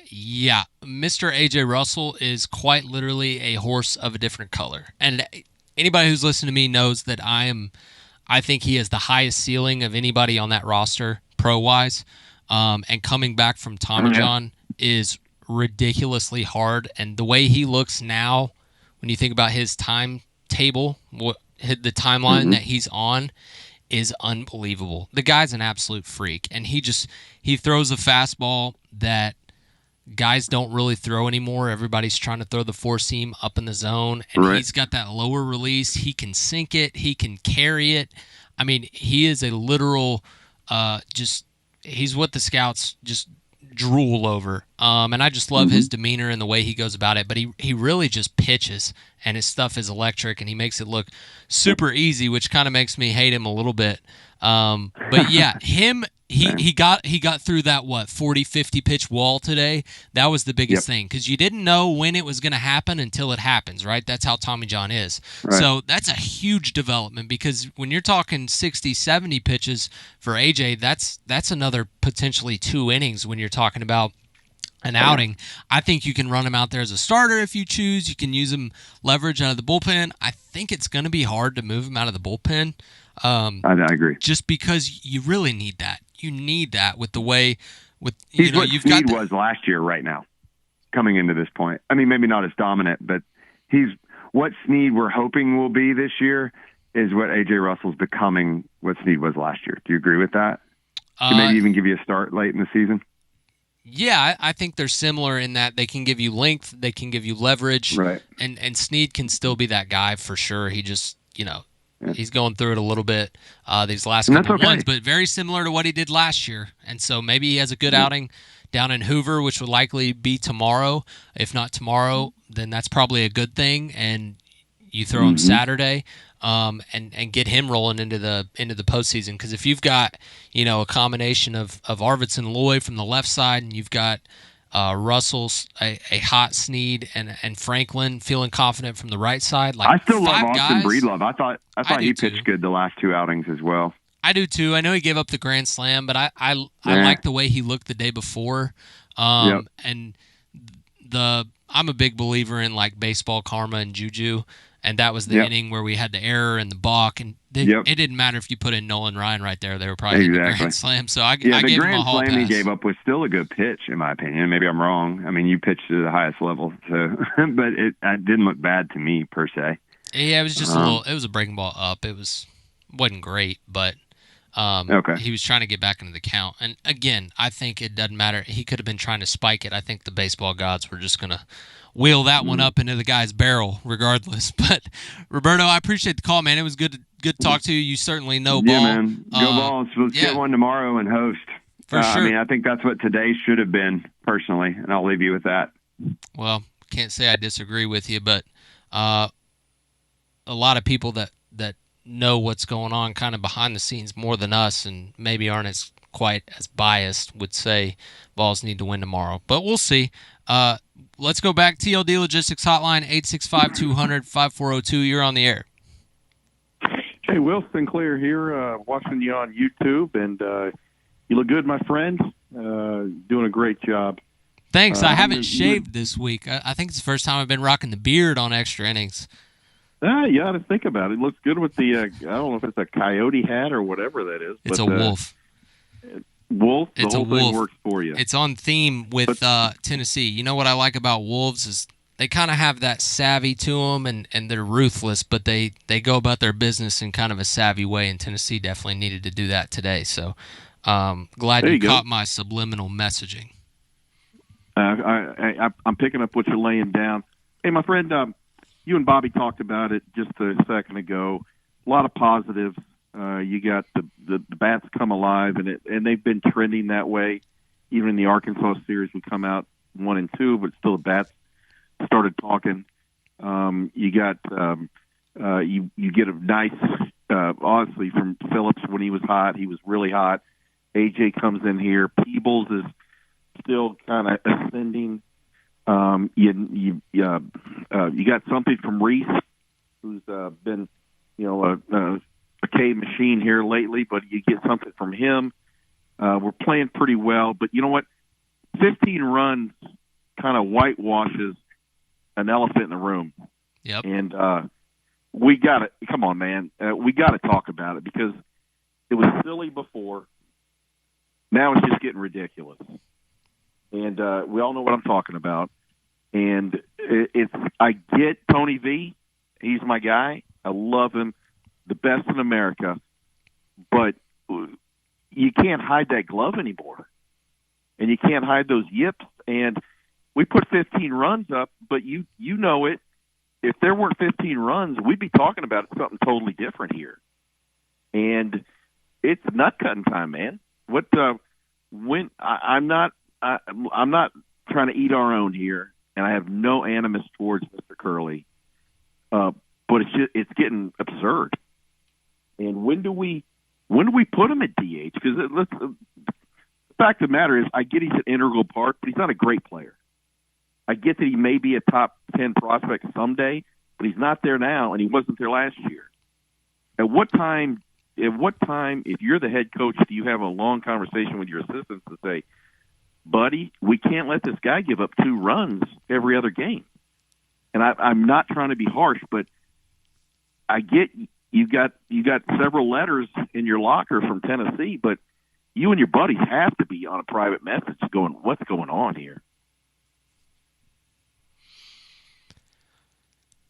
Yeah. Mr. A.J. Russell is quite literally a horse of a different color. And anybody who's listened to me knows that I think he has the highest ceiling of anybody on that roster, pro-wise. And coming back from Tommy John is ridiculously hard. And the way he looks now, when you think about his timetable, the timeline that he's on, is unbelievable. The guy's an absolute freak, and he throws a fastball that guys don't really throw anymore. Everybody's trying to throw the four-seam up in the zone, and he's got that lower release. He can sink it. He can carry it. I mean, he is a literal he's what the scouts just drool over. And I just love his demeanor and the way he goes about it. But he really just pitches, and his stuff is electric, and he makes it look super easy, which kind of makes me hate him a little bit. But yeah, he got through that 40-50 pitch wall today. That was the biggest thing, because you didn't know when it was going to happen until it happens, right? That's how Tommy John is. Right. So that's a huge development, because when you're talking 60-70 pitches for AJ, that's another potentially 2 innings when you're talking about an outing. I think you can run him out there as a starter if you choose. You can use him leverage out of the bullpen. I think it's going to be hard to move him out of the bullpen.
I agree.
Just because you really need that. You need that with the way
he's what Snead was last year right now, coming into this point. I mean, maybe not as dominant, but he's what Snead we're hoping will be this year is what A.J. Russell's becoming what Snead was last year. Do you agree with that? To maybe even give you a start late in the season?
Yeah, I think they're similar in that they can give you length, they can give you leverage,
right?
And Snead can still be that guy for sure. He just, he's going through it a little bit these last couple of months, but very similar to what he did last year. And so maybe he has a good outing down in Hoover, which would likely be tomorrow. If not tomorrow, then that's probably a good thing. And you throw him Saturday, and get him rolling into the postseason. Because if you've got a combination of Arvidsson Lloyd from the left side, and you've got Russell's a hot Snead and Franklin feeling confident from the right side. Like
I still love
five
Austin
guys,
Breedlove. I thought he pitched good the last 2 outings as well.
I do too. I know he gave up the grand slam, but I like the way he looked the day before. And I'm a big believer in like baseball karma and juju, and that was the inning where we had the error and the balk, and it didn't matter if you put in Nolan Ryan right there; they were probably in the grand slam. So I gave him a hall pass. The grand slam
he gave up was still a good pitch, in my opinion. Maybe I'm wrong. I mean, you pitched to the highest level, so but it didn't look bad to me per se.
Yeah, it was just it was a breaking ball up. It wasn't great, but he was trying to get back into the count. And again, I think it doesn't matter. He could have been trying to spike it. I think the baseball gods were just gonna wheel that one up into the guy's barrel, regardless. But Roberto, I appreciate the call, man. It was good to talk to you. You certainly know ball.
Yeah, man. Go Vols. Let's get one tomorrow and host.
For sure.
I mean, I think that's what today should have been, personally, and I'll leave you with that.
Well, can't say I disagree with you, but a lot of people that know what's going on kind of behind the scenes more than us and maybe aren't quite as biased would say Vols need to win tomorrow. But we'll see. Let's go back. TLD Logistics Hotline, 865-200-5402. You're on the air.
Hey, Will Sinclair here, watching you on YouTube, and you look good, my friend. Doing a great job.
Thanks. I haven't shaved this week. I think it's the first time I've been rocking the beard on Extra Innings.
You ought to think about it. It looks good with the, I don't know if it's a coyote hat or whatever that is.
It's a wolf.
Wolf?
It's
the whole
a wolf.
thing works for you.
It's on theme with Tennessee. You know what I like about Wolves is they kind of have that savvy to them, and they're ruthless, but they go about their business in kind of a savvy way, and Tennessee definitely needed to do that today. So glad you caught my subliminal messaging.
I'm picking up what you're laying down. Hey, my friend, you and Bobby talked about it just a second ago. A lot of positives. You got the bats come alive, and they've been trending that way. Even in the Arkansas series, we come out 1-2, but still the bats started talking. You got you get a nice, honestly, from Phillips when he was hot. He was really hot. AJ comes in here. Peebles is still kind of ascending. You got something from Reese, who's been a K machine here lately, but you get something from him. We're playing pretty well, but you know what? 15 runs kind of whitewashes an elephant in the room.
Yep.
And we got to come on, man. We got to talk about it because it was silly before. Now it's just getting ridiculous. And we all know what I'm talking about. And I get Tony V. He's my guy. I love him. The best in America. But you can't hide that glove anymore. And you can't hide those yips. And we put 15 runs up, but you know it. If there weren't 15 runs, we'd be talking about something totally different here. And it's nut cutting time, man. I'm not trying to eat our own here, and I have no animus towards Mr. Curley. But it's getting absurd. And when do we put him at DH? Because the fact of the matter is, I get he's an integral part, but he's not a great player. I get that he may be a top 10 prospect someday, but he's not there now, and he wasn't there last year. At what time, if you're the head coach, do you have a long conversation with your assistants to say, buddy, we can't let this guy give up 2 runs every other game? And I'm not trying to be harsh, but I get you got several letters in your locker from Tennessee, but you and your buddies have to be on a private message going, what's going on here?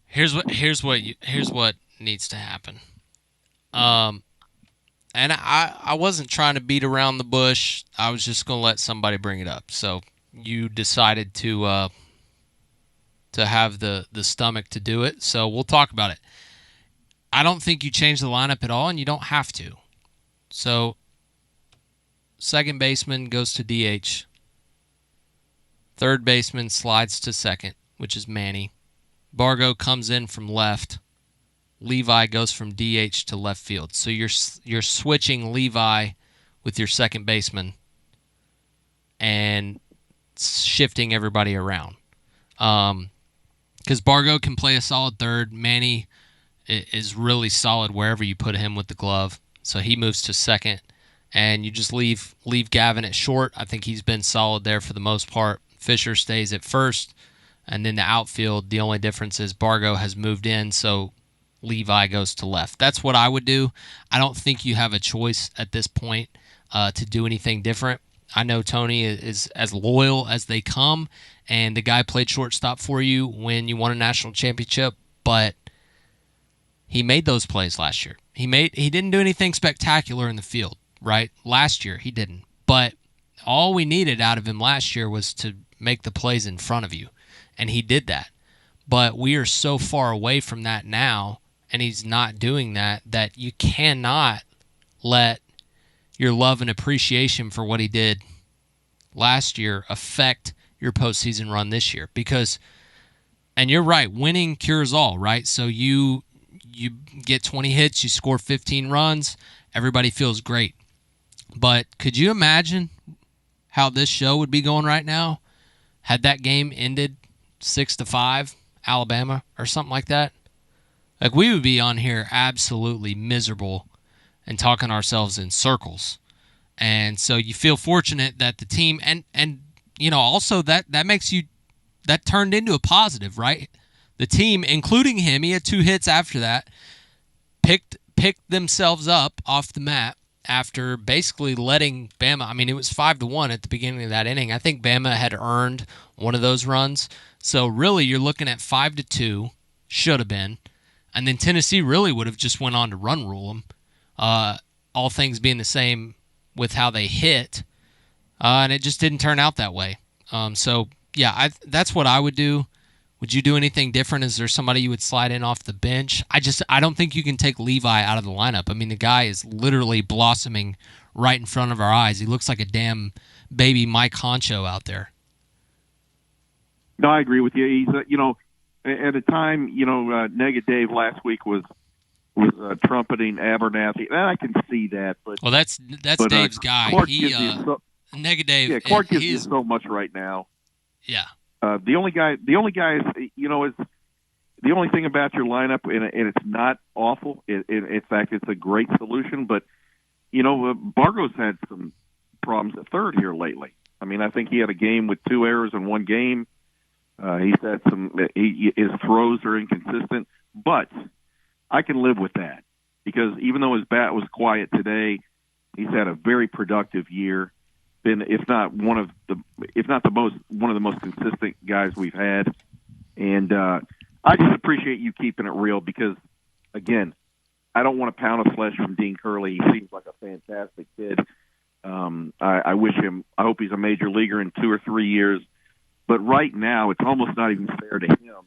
Here's what needs to happen. And I wasn't trying to beat around the bush. I was just going to let somebody bring it up. So you decided to have the stomach to do it. So we'll talk about it. I don't think you change the lineup at all, and you don't have to. So second baseman goes to DH. Third baseman slides to second, which is Manny. Bargo comes in from left. Levi goes from DH to left field. So you're switching Levi with your second baseman and shifting everybody around. Because Bargo can play a solid third. Manny is really solid wherever you put him with the glove. So he moves to second. And you just leave Gavin at short. I think he's been solid there for the most part. Fisher stays at first. And then the outfield, the only difference is Bargo has moved in, so Levi goes to left. That's what I would do. I don't think you have a choice at this point to do anything different. I know Tony is as loyal as they come, and the guy played shortstop for you when you won a national championship, but he made those plays last year. He didn't do anything spectacular in the field, right? Last year he didn't. But all we needed out of him last year was to make the plays in front of you, and he did that. But we are so far away from that now, and he's not doing that you cannot let your love and appreciation for what he did last year affect your postseason run this year. Because, and you're right, winning cures all, right? So you get 20 hits, you score 15 runs, everybody feels great. But could you imagine how this show would be going right now had that game ended 6-5, Alabama, or something like that? Like, we would be on here absolutely miserable and talking ourselves in circles. And so you feel fortunate that the team, and you know, also that makes you, that turned into a positive, right? The team, including him, he had 2 hits after that, picked themselves up off the mat after basically letting Bama, I mean, it was 5-1 at the beginning of that inning. I think Bama had earned one of those runs. So really you're looking at 5-2, should have been. And then Tennessee really would have just went on to run rule them, all things being the same with how they hit. And it just didn't turn out that way. So, yeah, that's what I would do. Would you do anything different? Is there somebody you would slide in off the bench? I don't think you can take Levi out of the lineup. I mean, the guy is literally blossoming right in front of our eyes. He looks like a damn baby Mike Honcho out there.
No, I agree with you. He's, at a time, Nega Dave last week was trumpeting Abernathy, and I can see that. But
that's Dave's guy.
Clark
Nega Dave.
Yeah, Clark gives you so much right now.
Yeah.
The only guy is, is the only thing about your lineup, and it's not awful. In fact, it's a great solution. But Bargo's had some problems at third here lately. I mean, I think he had a game with 2 errors in one game. He's had his throws are inconsistent, but I can live with that because even though his bat was quiet today, he's had a very productive year. Been, if not one of the most consistent guys we've had, and I just appreciate you keeping it real because, again, I don't want a pound of flesh from Dean Curley. He seems like a fantastic kid. I wish him. I hope he's a major leaguer in 2 or 3 years. But right now, it's almost not even fair to him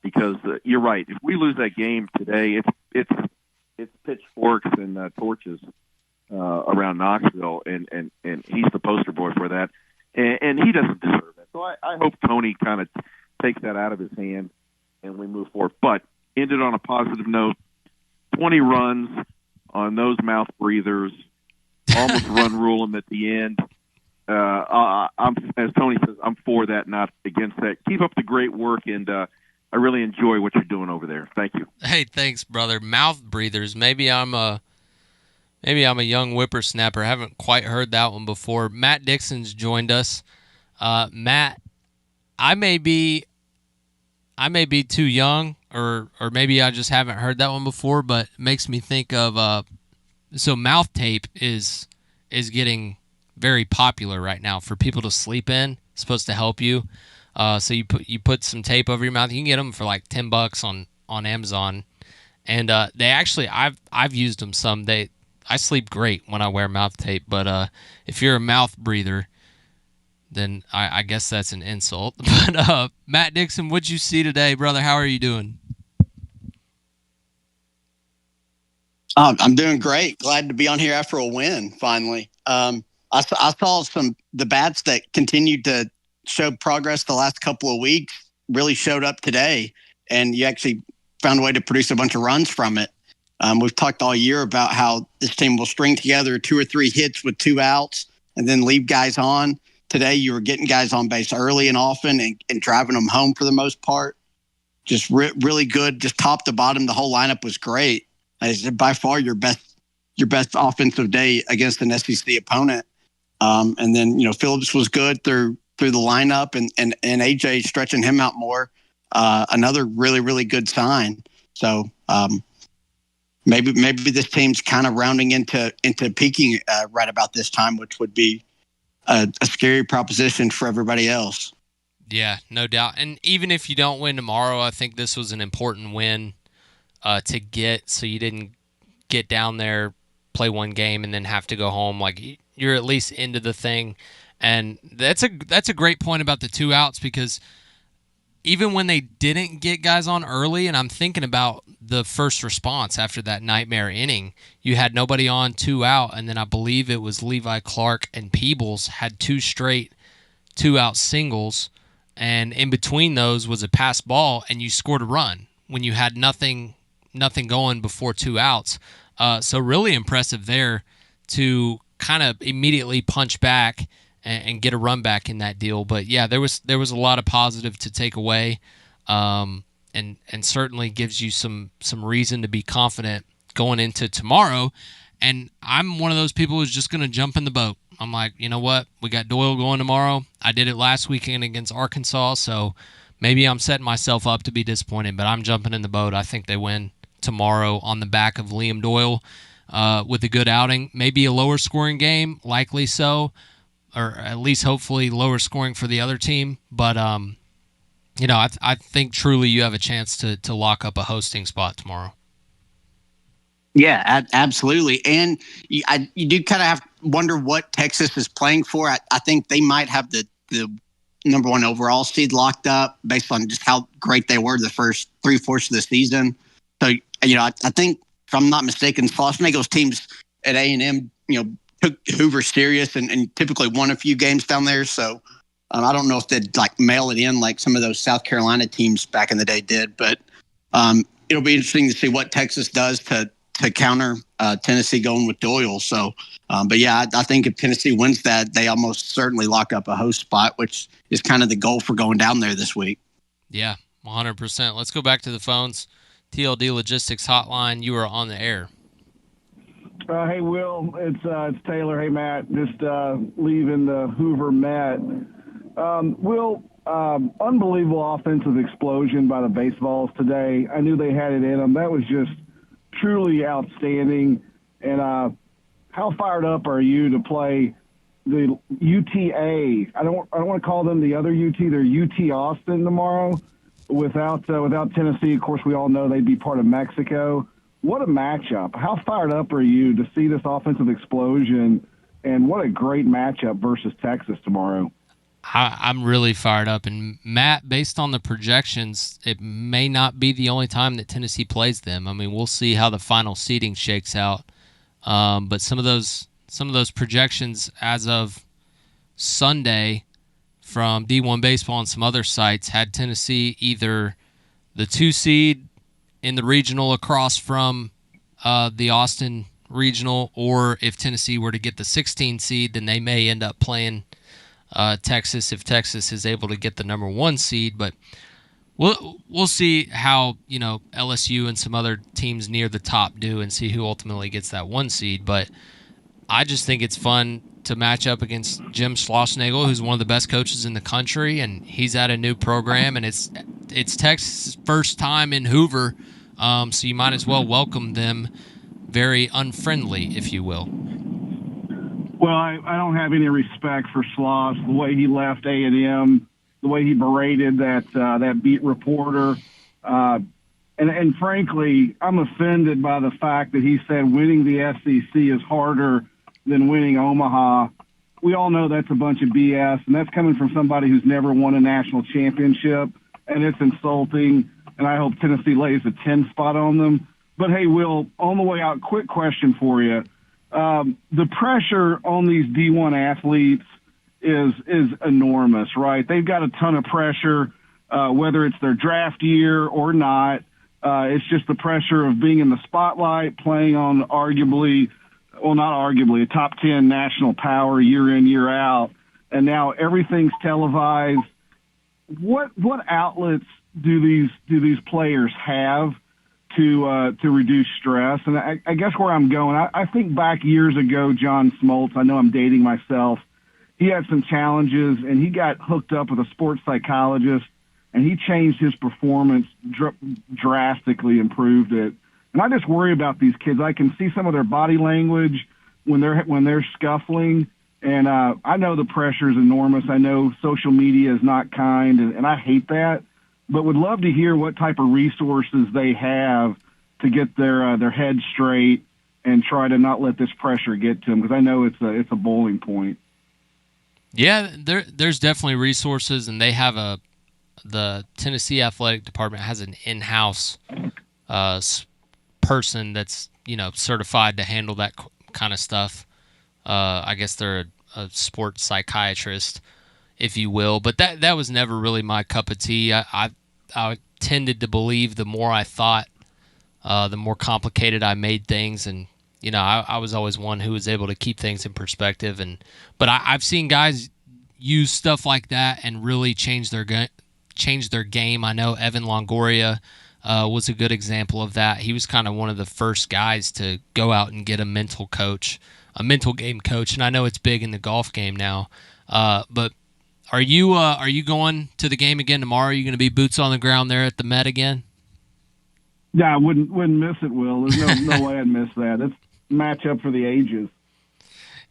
because you're right. If we lose that game today, it's pitchforks and torches around Knoxville, and he's the poster boy for that, and he doesn't deserve that. So I hope Tony kind of takes that out of his hand and we move forward. But ended on a positive note, 20 runs on those mouth breathers, almost run rule them at the end. I'm, as Tony says, I'm for that, not against that. Keep up the great work, and I really enjoy what you're doing over there. Thank you.
Hey, thanks, brother. Mouth breathers. Maybe I'm a young whippersnapper. I haven't quite heard that one before. Matt Dixon's joined us. Matt, I may be too young, or maybe I just haven't heard that one before, but it makes me think of so mouth tape is getting very popular right now for people to sleep in. It's supposed to help you. So you put some tape over your mouth. You can get them for like $10 on Amazon, and they actually I've used them some. I sleep great when I wear mouth tape, but if you're a mouth breather, then I guess that's an insult. But Matt Dixon, what'd you see today, brother? How are you doing?
I'm doing great. Glad to be on here after a win, finally. I saw the bats that continued to showed progress the last couple of weeks, really showed up today, and you actually found a way to produce a bunch of runs from it. We've talked all year about how this team will string together 2 or 3 hits with 2 outs and then leave guys on. Today, you were getting guys on base early and often and driving them home for the most part. Just really good, just top to bottom. The whole lineup was great. It's by far your best offensive day against an SEC opponent. And then, Phillips was good through the lineup and AJ stretching him out more. Another really, really good sign. So maybe this team's kind of rounding into peaking right about this time, which would be a scary proposition for everybody else.
Yeah, no doubt. And even if you don't win tomorrow, I think this was an important win to get, so you didn't get down there, play one game, and then have to go home. Like, you're at least into the thing. And that's a great point about the 2 outs, because even when they didn't get guys on early, and I'm thinking about the first response after that nightmare inning, you had nobody on, 2 out, and then I believe it was Levi Clark and Peebles had 2 straight 2-out singles, and in between those was a pass ball, and you scored a run when you had nothing going before 2 outs. So really impressive there to kind of immediately punch back and get a run back in that deal. But yeah, there was a lot of positive to take away, and certainly gives you some reason to be confident going into tomorrow. And I'm one of those people who's just going to jump in the boat. I'm like, you know what? We got Doyle going tomorrow. I did it last weekend against Arkansas, so maybe I'm setting myself up to be disappointed, but I'm jumping in the boat. I think they win tomorrow on the back of Liam Doyle with a good outing. Maybe a lower scoring game, likely so, or at least hopefully lower scoring for the other team. But, I think truly you have a chance to lock up a hosting spot tomorrow.
Yeah, absolutely. And you do kind of have to wonder what Texas is playing for. I think they might have the number 1 overall seed locked up based on just how great they were the first 3/4 of the season. So, I think, if I'm not mistaken, Schlossnagel's teams at A&M, took Hoover serious and typically won a few games down there. So I don't know if they'd mail it in like some of those South Carolina teams back in the day did, but it'll be interesting to see what Texas does to counter Tennessee going with Doyle. So, but yeah, I think if Tennessee wins that, they almost certainly lock up a host spot, which is kind of the goal for going down there this week.
Yeah, 100%. Let's go back to the phones. TLD Logistics Hotline, you are on the air.
Hey, Will, it's Taylor. Hey, Matt, just leaving the Hoover Met. Will, unbelievable offensive explosion by the Vols today. I knew they had it in them. That was just truly outstanding. And how fired up are you to play the UTA? I don't want to call them the other UT. They're UT Austin tomorrow. Without Tennessee, of course, we all know they'd be part of Mexico. What a matchup. How fired up are you to see this offensive explosion, and what a great matchup versus Texas tomorrow?
I'm really fired up. And, Matt, based on the projections, it may not be the only time that Tennessee plays them. I mean, we'll see how the final seeding shakes out. But some of those projections as of Sunday from D1 Baseball and some other sites had Tennessee either the 2 seed in the regional across from the Austin regional, or if Tennessee were to get the 16 seed, then they may end up playing Texas if Texas is able to get the number 1 seed. But we'll see how LSU and some other teams near the top do, and see who ultimately gets that 1 seed. But I just think it's fun to match up against Jim Schlossnagel, who's one of the best coaches in the country, and he's at a new program, and it's Texas' first time in Hoover, so you might as well welcome them very unfriendly, if you will.
Well, I don't have any respect for Schloss, the way he left A&M, the way he berated that beat reporter. And frankly, I'm offended by the fact that he said winning the SEC is harder than winning Omaha. We all know that's a bunch of BS, and that's coming from somebody who's never won a national championship, and it's insulting, and I hope Tennessee lays a 10 spot on them. But, hey, Will, on the way out, quick question for you. The pressure on these D1 athletes is enormous, right? They've got a ton of pressure, whether it's their draft year or not. It's just the pressure of being in the spotlight, playing on not arguably, a top 10 national power year in, year out. And now everything's televised. What outlets do these players have to reduce stress? And I guess where I'm going, I think back years ago, John Smoltz, I know I'm dating myself, he had some challenges and he got hooked up with a sports psychologist and he changed his performance, drastically improved it. And I just worry about these kids. I can see some of their body language when they're scuffling. And I know the pressure is enormous. I know social media is not kind, and I hate that. But would love to hear what type of resources they have to get their head straight and try to not let this pressure get to them, because I know it's a boiling point.
Yeah, there's definitely resources, and they have the Tennessee Athletic Department has an in-house person that's certified to handle that kind of stuff. I guess they're a sports psychiatrist, if you will, but that was never really my cup of tea. I tended to believe the more I thought, the more complicated I made things, and I was always one who was able to keep things in perspective. But I've seen guys use stuff like that and really change their game. I know Evan Longoria was a good example of that. He was kind of one of the first guys to go out and get a mental game coach, and I know it's big in the golf game now. But are you going to the game again tomorrow? Are you going to be boots on the ground there at the Met again?
Yeah, I wouldn't miss it, Will. There's no way I'd miss that. It's a matchup for the ages.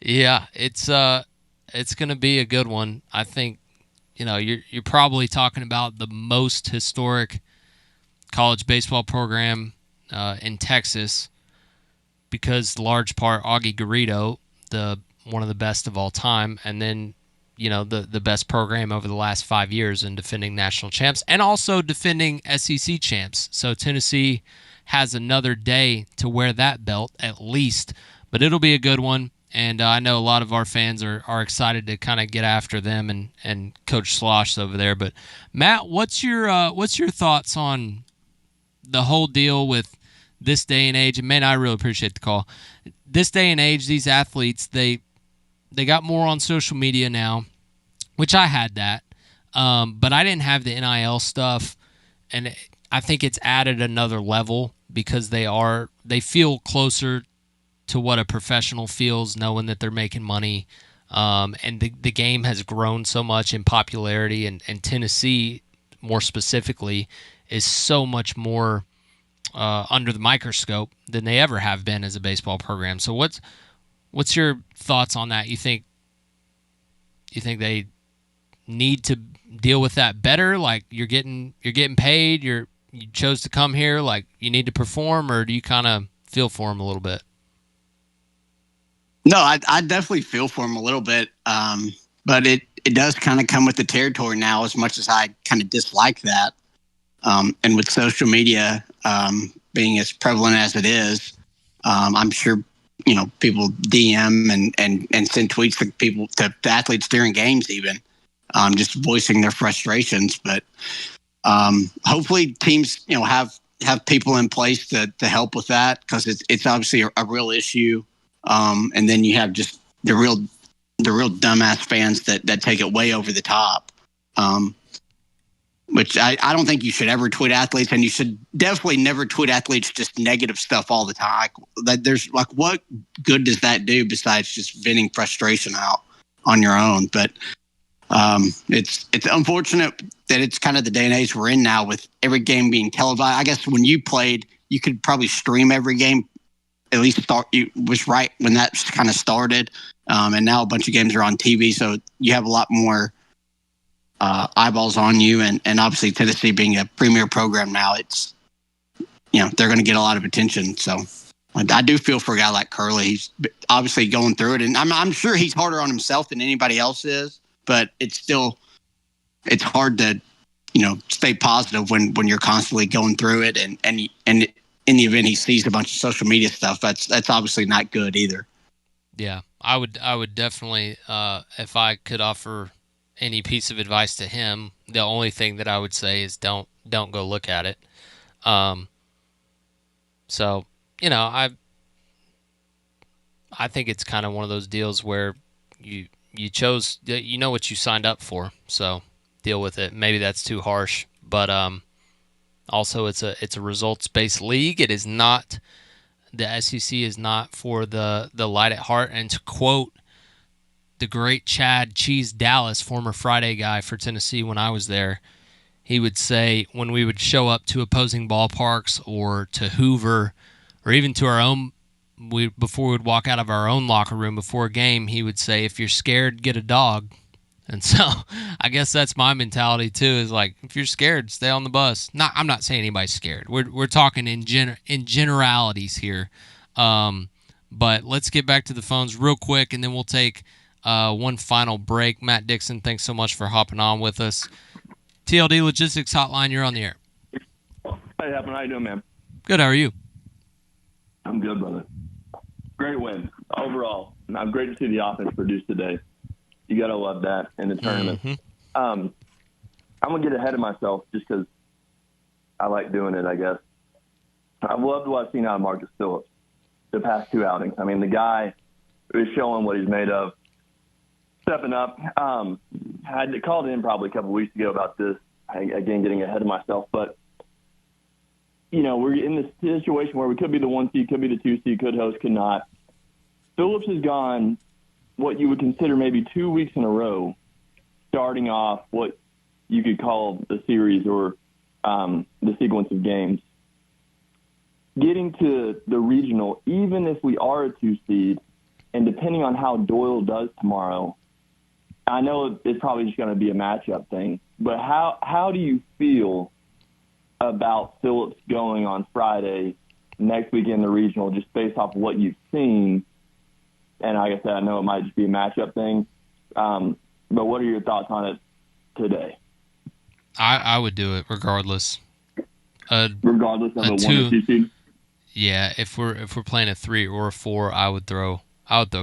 Yeah, it's going to be a good one. I think you're probably talking about the most historic college baseball program in Texas, because large part Augie Garrido, one of the best of all time, and then the best program over the last 5 years in defending national champs and also defending SEC champs. So Tennessee has another day to wear that belt at least, but it'll be a good one. And I know a lot of our fans are excited to kind of get after them and Coach Slosh over there. But Matt, what's your thoughts on the whole deal with this day and age? And man, I really appreciate the call. This day and age, these athletes, they got more on social media now, which I had that, but I didn't have the NIL stuff, and I think it's added another level because they feel closer to what a professional feels, knowing that they're making money, and the game has grown so much in popularity, and Tennessee, more specifically, is so much more under the microscope than they ever have been as a baseball program. So what's your thoughts on that? You think they need to deal with that better? Like you're getting paid, you chose to come here, like you need to perform, or do you kind of feel for them a little bit?
No, I definitely feel for him a little bit, but it does kind of come with the territory now, as much as I kind of dislike that. And with social media being as prevalent as it is, I'm sure people DM and send tweets to athletes during games, even just voicing their frustrations. But hopefully teams have people in place to help with that, because it's obviously a real issue. And then you have just the real dumbass fans that take it way over the top. Which I don't think you should ever tweet athletes, and you should definitely never tweet athletes just negative stuff all the time. What good does that do besides just venting frustration out on your own? But it's unfortunate that it's kind of the day and age we're in now, with every game being televised. I guess when you played, you could probably stream every game. At least it was right when that kind of started, and now a bunch of games are on TV, so you have a lot more eyeballs on you, and obviously Tennessee being a premier program now, it's they're going to get a lot of attention. So I do feel for a guy like Curley. He's obviously going through it, and I'm sure he's harder on himself than anybody else is, but it's hard to stay positive when you're constantly going through it, and in the event he sees a bunch of social media stuff, that's obviously not good either.
Yeah, I would definitely, if I could offer any piece of advice to him, the only thing that I would say is don't go look at it. Um, so I think it's kind of one of those deals where you chose, you know what you signed up for, so deal with it. Maybe that's too harsh, but also it's a results based league. It is not, the SEC is not for the light at heart. And to quote the great Chad Cheese Dallas, former Friday guy for Tennessee when I was there, he would say when we would show up to opposing ballparks or to Hoover or even to our own, before we'd walk out of our own locker room before a game, he would say, if you're scared, get a dog. And so I guess that's my mentality too, is like, if you're scared, stay on the bus. I'm not saying anybody's scared. We're talking in generalities here. But let's get back to the phones real quick, and then we'll take one final break. Matt Dixon, thanks so much for hopping on with us. TLD Logistics Hotline, you're on the air.
Hey, Happen. How you doing, man?
Good. How are you?
I'm good, brother. Great win overall. I'm great to see the offense produce today. You got to love that in the tournament.
Mm-hmm.
I'm going to get ahead of myself just because I like doing it, I guess. I've loved what I've seen out of Marcus Phillips the past two outings. I mean, the guy is showing what he's made of, stepping up. I called in probably a couple weeks ago about this, again, getting ahead of myself. But, we're in this situation where we could be the 1 seed, could be the 2 seed, could host, could not. Phillips has gone what you would consider maybe 2 weeks in a row, starting off what you could call the series or the sequence of games. Getting to the regional, even if we are a 2 seed, and depending on how Doyle does tomorrow, I know it's probably just going to be a matchup thing, but how do you feel about Phillips going on Friday next week in the regional, just based off what you've seen? And like I said, I know it might just be a matchup thing, but what are your thoughts on it today?
I would do it regardless.
Regardless of a 1 or 2 seed?
Yeah, if we're playing a 3 or a 4, I would throw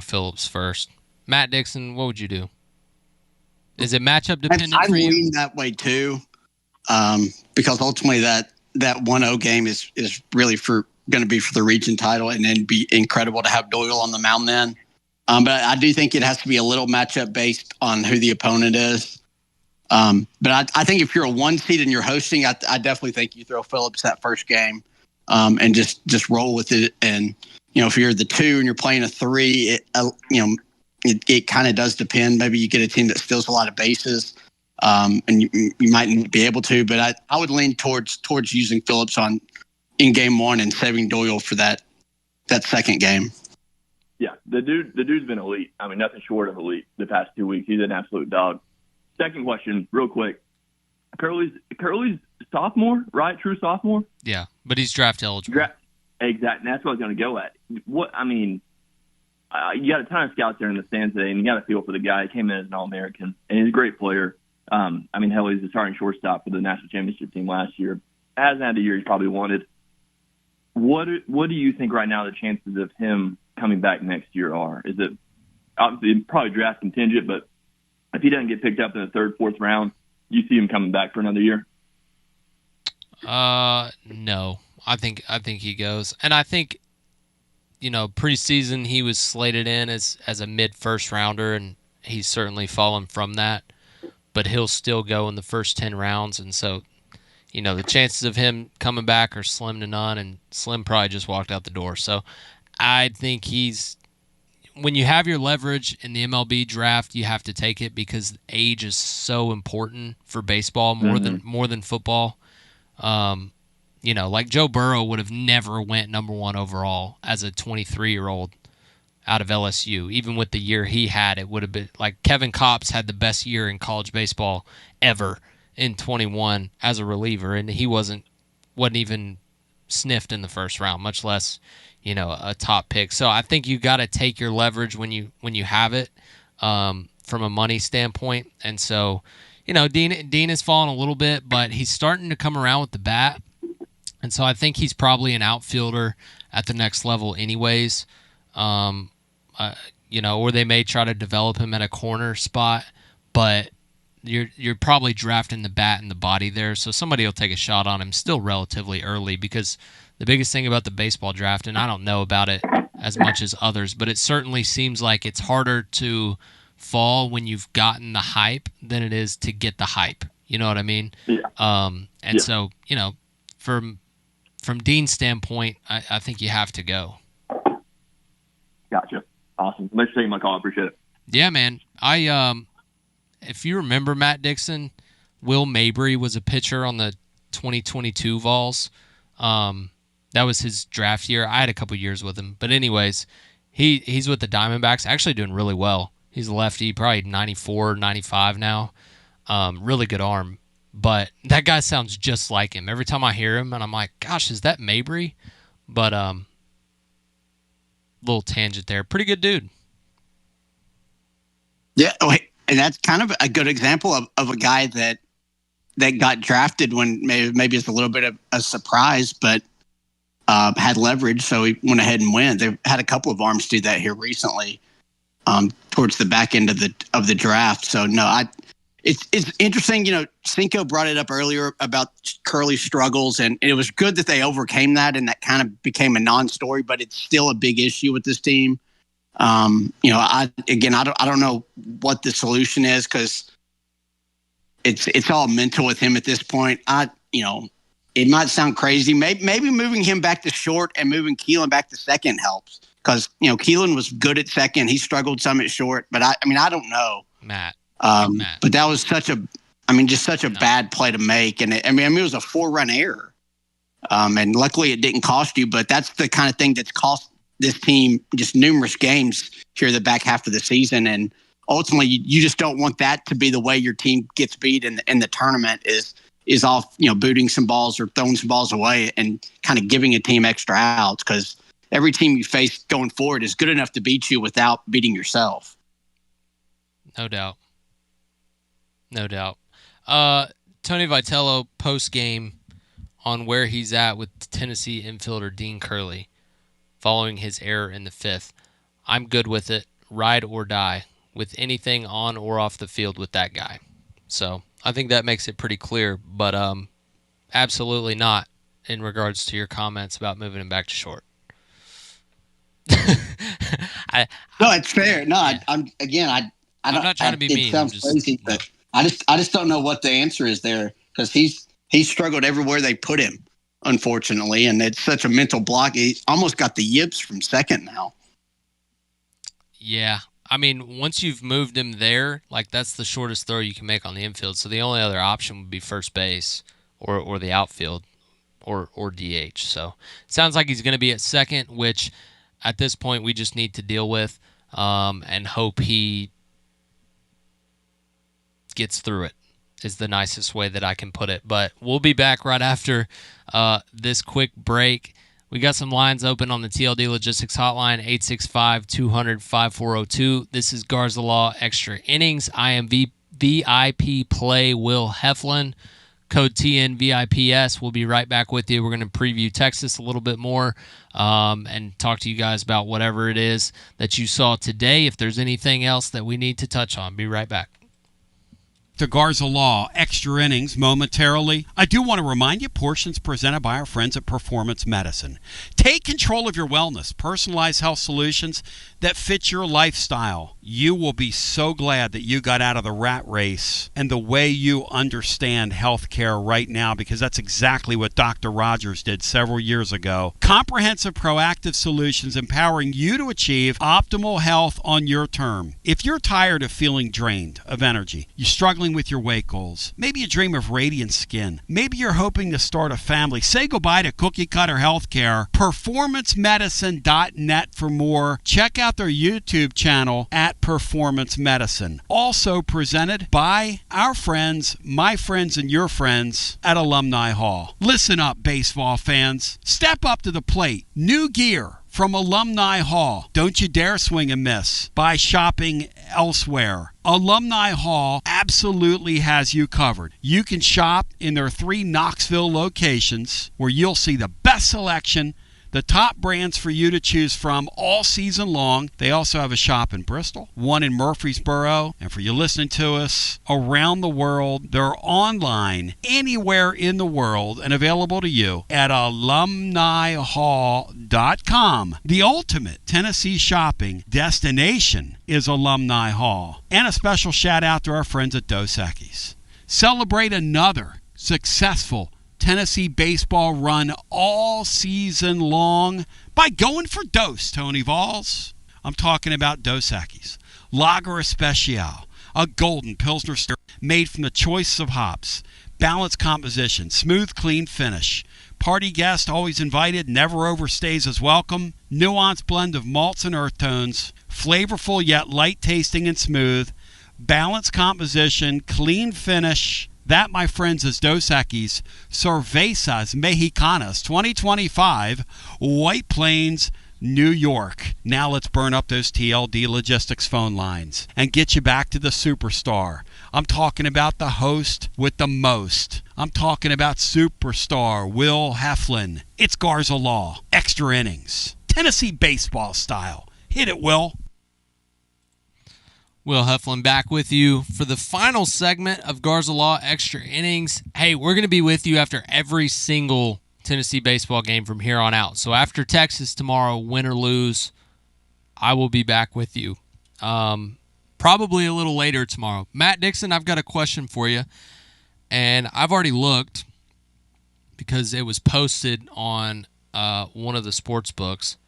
Phillips first. Matt Dixon, what would you do? Is it matchup dependent for you?
I lean that way too, because ultimately that 1-0 game is really going to be for the region title, and then be incredible to have Doyle on the mound then. But I do think it has to be a little matchup based on who the opponent is. But I think if you're a 1 seed and you're hosting, I definitely think you throw Phillips that first game, and just roll with it. And if you're the 2 and you're playing a 3, it kind of does depend. Maybe you get a team that steals a lot of bases, and you might be able to. But I would lean towards using Phillips in game 1 and saving Doyle for that second game.
Yeah, the dude's been elite. I mean, nothing short of elite the past 2 weeks. He's an absolute dog. Second question, real quick. Curley's sophomore, right? True sophomore?
Yeah, but he's draft eligible.
Exactly. And that's what I was going to go at. You got a ton of scouts there in the stands today, and you got to feel for the guy. He came in as an All-American, and he's a great player. Hell, he's the starting shortstop for the national championship team last year. Hasn't had the year he probably wanted. What do you think right now the chances of him coming back next year are? Is it obviously probably draft contingent, but if he doesn't get picked up in the 3rd, 4th round, you see him coming back for another year?
No. I think he goes. And I think, preseason he was slated in as a mid-first rounder, and he's certainly fallen from that. But he'll still go in the first 10 rounds, and so, the chances of him coming back are slim to none, and Slim probably just walked out the door. So I think when you have your leverage in the MLB draft, you have to take it because age is so important for baseball more than football. Like Joe Burrow would have never went number 1 overall as a 23-year-old out of LSU. Even with the year he had, it would have been like Kevin Kopps had the best year in college baseball ever in 21 as a reliever, and he wasn't even sniffed in the first round, much less a top pick. So I think you got to take your leverage when you have it, from a money standpoint. And so, Dean has fallen a little bit, but he's starting to come around with the bat. And so I think he's probably an outfielder at the next level anyways. or they may try to develop him at a corner spot, but you're probably drafting the bat and the body there, so somebody will take a shot on him still relatively early, because the biggest thing about the baseball draft, and I don't know about it as much as others, but it certainly seems like it's harder to fall when you've gotten the hype than it is to get the hype. You know what I mean?
Yeah.
So, from Dean's standpoint, I think you have to go.
Gotcha. Awesome. Thanks for taking my call. I appreciate it.
Yeah, man. If you remember Matt Dixon, Will Mabry was a pitcher on the 2022 Vols. That was his draft year. I had a couple years with him. But anyways, he's with the Diamondbacks, actually doing really well. He's a lefty, probably 94, 95 now. Really good arm. But that guy sounds just like him. Every time I hear him, and I'm like, gosh, is that Mabry? But little tangent there. Pretty good dude.
Yeah, and that's kind of a good example of a guy that got drafted when maybe it's a little bit of a surprise, but had leverage, so he went ahead and went. They've had a couple of arms do that here recently, towards the back end of the draft. So no, it's interesting. Cinco brought it up earlier about Curley's struggles, and it was good that they overcame that, and that kind of became a non-story. But it's still a big issue with this team. I don't know what the solution is, because it's all mental with him at this point. It might sound crazy. Maybe moving him back to short and moving Keelan back to second helps, because Keelan was good at second. He struggled some at short, but I don't know,
Matt.
But that was such a bad play to make, and it was a 4-run error, and luckily it didn't cost you. But that's the kind of thing that's cost this team just numerous games here the back half of the season, and ultimately you just don't want that to be the way your team gets beat in the tournament is off, booting some balls or throwing some balls away and kind of giving a team extra outs, because every team you face going forward is good enough to beat you without beating yourself.
No doubt. Tony Vitello post-game on where he's at with Tennessee infielder Dean Curley following his error in the 5th. I'm good with it, ride or die, with anything on or off the field with that guy. So I think that makes it pretty clear, but absolutely not in regards to your comments about moving him back to short.
No, it's fair. No, yeah. I'm not trying to be mean. It sounds crazy, but I just don't know what the answer is there, because he's struggled everywhere they put him, unfortunately, and it's such a mental block. He almost got the yips from second now.
Yeah. Once you've moved him there, that's the shortest throw you can make on the infield. So the only other option would be first base or the outfield or DH. So it sounds like he's going to be at second, which at this point we just need to deal with and hope he gets through it, is the nicest way that I can put it. But we'll be back right after this quick break. We got some lines open on the TLD Logistics Hotline, 865-200-5402. This is Garza Law Extra Innings. I am VIP Play Will Heflin, code TNVIPS. We'll be right back with you. We're going to preview Texas a little bit more and talk to you guys about whatever it is that you saw today. If there's anything else that we need to touch on, be right back.
To Garza Law, Extra Innings momentarily. I do want to remind you, portions presented by our friends at Performance Medicine. Take control of your wellness, personalized health solutions that fit your lifestyle. You will be so glad that you got out of the rat race and the way you understand healthcare right now, because that's exactly what Dr. Rogers did several years ago. Comprehensive proactive solutions empowering you to achieve optimal health on your term. If you're tired of feeling drained of energy, you're struggling with your weight goals, maybe you dream of radiant skin, maybe you're hoping to start a family, say goodbye to cookie cutter healthcare. PerformanceMedicine.net for more. Check out their YouTube channel at Performance Medicine. Also presented by our friends, my friends and your friends at Alumni Hall. Listen up, baseball fans. Step up to the plate. New gear from Alumni Hall. Don't you dare swing and miss by shopping elsewhere. Alumni Hall absolutely has you covered. You can shop in their 3 Knoxville locations, where you'll see the best selection, The top brands for you to choose from all season long. They also have a shop in Bristol, one in Murfreesboro, and for you listening to us around the world, they're online anywhere in the world and available to you at alumnihall.com. The ultimate Tennessee shopping destination is Alumni Hall. And a special shout out to our friends at Dos Equis. Celebrate another successful Tennessee baseball run all season long by going for Dos, Tony Vols. I'm talking about Dos Equis. Lager Especial, a golden Pilsner stout made from the choice of hops, balanced composition, smooth, clean finish. Party guest always invited, never overstays as welcome. Nuanced blend of malts and earth tones, flavorful yet light tasting and smooth. Balanced composition, clean finish. That, my friends, is Dos Equis Cervezas Mexicanas 2025, White Plains, New York. Now let's burn up those TLD Logistics phone lines and get you back to the superstar. I'm talking about the host with the most. I'm talking about superstar Will Heflin. It's Garza Law, extra innings, Tennessee baseball style. Hit it, Will.
Will Heflin back with you for the final segment of Garza Law Extra Innings. Hey, we're going to be with you after every single Tennessee baseball game from here on out. So after Texas tomorrow, win or lose, I will be back with you. Probably a little later tomorrow. Matt Dixon, I've got a question for you. And I've already looked because it was posted on one of the sports books.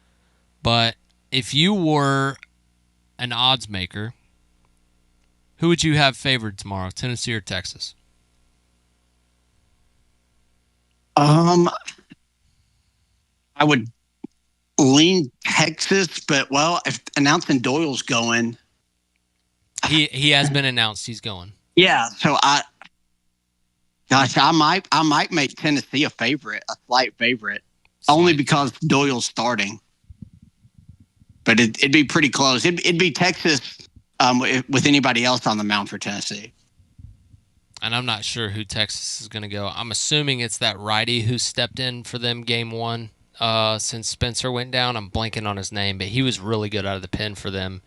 But if you were an odds maker, who would you have favored tomorrow, Tennessee or Texas?
I would lean Texas, but if announcing Doyle's going,
he has been announced he's going.
Yeah, so I might make Tennessee a slight favorite, only because Doyle's starting. But it'd be pretty close. It'd be Texas. With anybody else on the mound for Tennessee.
And I'm not sure who Texas is going to go. I'm assuming it's that righty who stepped in for them game one since Spencer went down. I'm blanking on his name, but he was really good out of the pen for them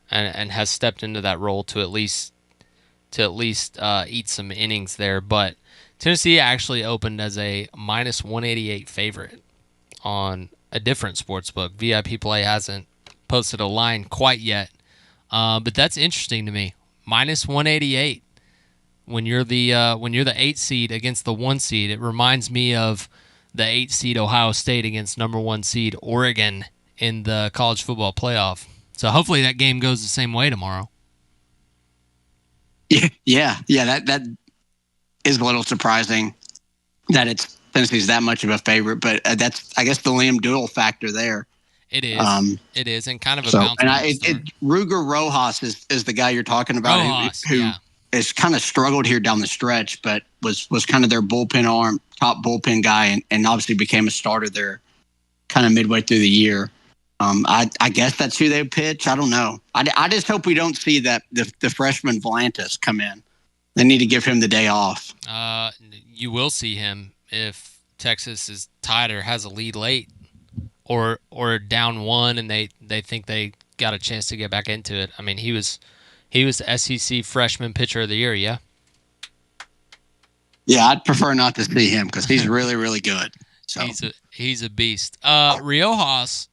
and has stepped into that role to at least eat some innings there. But Tennessee actually opened as a minus 188 favorite on a different sports book. VIP Play hasn't posted a line quite yet. But that's interesting to me. Minus 188 when you're the 8 seed against the 1 seed. It reminds me of the 8 seed Ohio State against number 1 seed Oregon in the college football playoff. So hopefully that game goes the same way tomorrow.
Yeah. That is a little surprising that it's Tennessee's that much of a favorite, but that's I guess the Liam Doyle factor there.
It is, and kind of a bounce.
And Ruger Rojas is the guy you're talking about who has kind of struggled here down the stretch, but was kind of their bullpen arm, top bullpen guy, and obviously became a starter there kind of midway through the year. I guess that's who they pitch. I don't know. I just hope we don't see that the freshman Volantis come in. They need to give him the day off.
You will see him if Texas is tied or has a lead late. Or down 1 and they think they got a chance to get back into it. I mean, he was the SEC Freshman Pitcher of the Year, yeah?
Yeah, I'd prefer not to see him because he's really, really good. So
He's a beast. Rojas,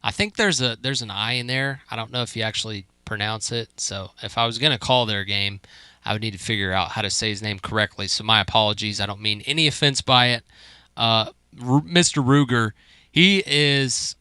I think there's an I in there. I don't know if you actually pronounce it. So if I was going to call their game, I would need to figure out how to say his name correctly. So my apologies. I don't mean any offense by it. Mr. Ruger, he is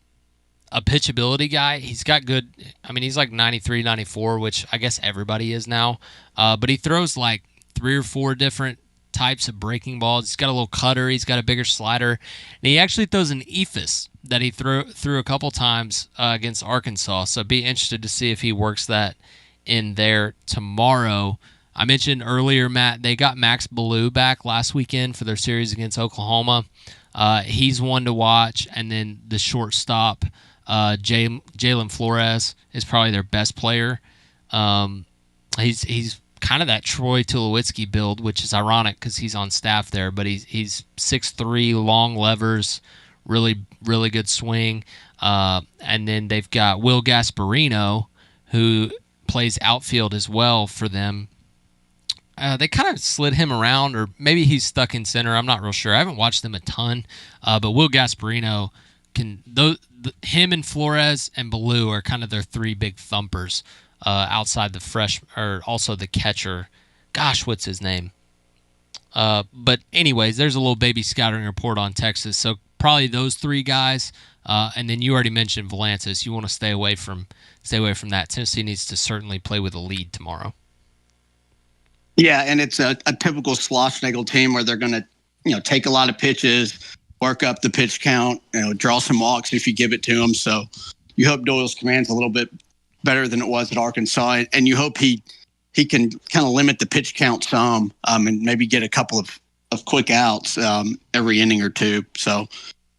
a pitchability guy. He's got good, he's like 93, 94, which I guess everybody is now. But he throws like 3 or 4 different types of breaking balls. He's got a little cutter. He's got a bigger slider. And he actually throws an ephus that he threw a couple times against Arkansas. So be interested to see if he works that in there tomorrow. I mentioned earlier, Matt, they got Max Ballou back last weekend for their series against Oklahoma. He's one to watch, and then the shortstop, Jalen Flores, is probably their best player. He's kind of that Troy Tulowitzki build, which is ironic because he's on staff there, but he's 6'3", long levers, really, really good swing. And then they've got Will Gasparino, who plays outfield as well for them. They kind of slid him around, or maybe he's stuck in center. I'm not real sure. I haven't watched them a ton, but Will Gasparino him and Flores and Ballou are kind of their three big thumpers outside or also the catcher. Gosh, what's his name? But anyways, there's a little baby scouting report on Texas. So probably those three guys, and then you already mentioned Volantis. You want to stay away from that. Tennessee needs to certainly play with a lead tomorrow.
Yeah, and it's a typical Schlossnagle team where they're going to, take a lot of pitches, work up the pitch count, draw some walks if you give it to them. So you hope Doyle's command's a little bit better than it was at Arkansas, and you hope he can kind of limit the pitch count some, and maybe get a couple of quick outs every inning or two. So,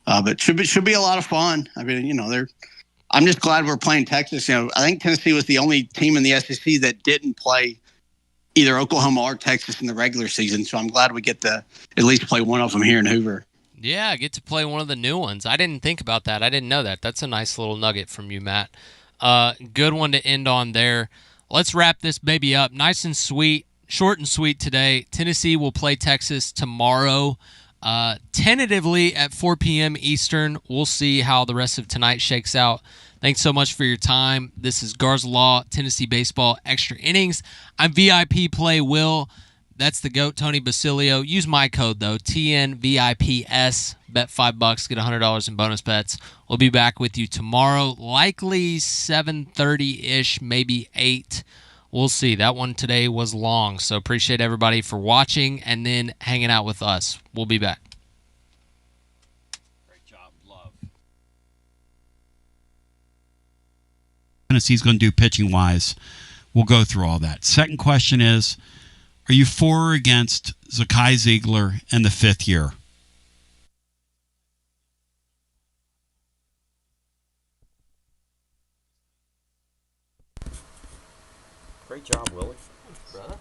but should be a lot of fun. I mean, I'm just glad we're playing Texas. I think Tennessee was the only team in the SEC that didn't play either Oklahoma or Texas in the regular season. So I'm glad we get to at least play one of them here in Hoover.
Yeah, get to play one of the new ones. I didn't think about that. I didn't know that. That's a nice little nugget from you, Matt. Good one to end on there. Let's wrap this baby up. Nice and sweet, short and sweet today. Tennessee will play Texas tomorrow, tentatively at 4 p.m. Eastern. We'll see how the rest of tonight shakes out. Thanks so much for your time. This is Garza Law, Tennessee Baseball Extra Innings. I'm VIP Play Will. That's the GOAT, Tony Basilio. Use my code, though, TNVIPS. Bet $5, get $100 in bonus bets. We'll be back with you tomorrow, likely 7:30-ish, maybe 8. We'll see. That one today was long, so appreciate everybody for watching and then hanging out with us. We'll be back.
Great job, Love. Tennessee's going to do pitching-wise. We'll go through all that. Second question is, are you for or against Zakai Ziegler in the 5th year?
Great job, Willie. Thanks, brother.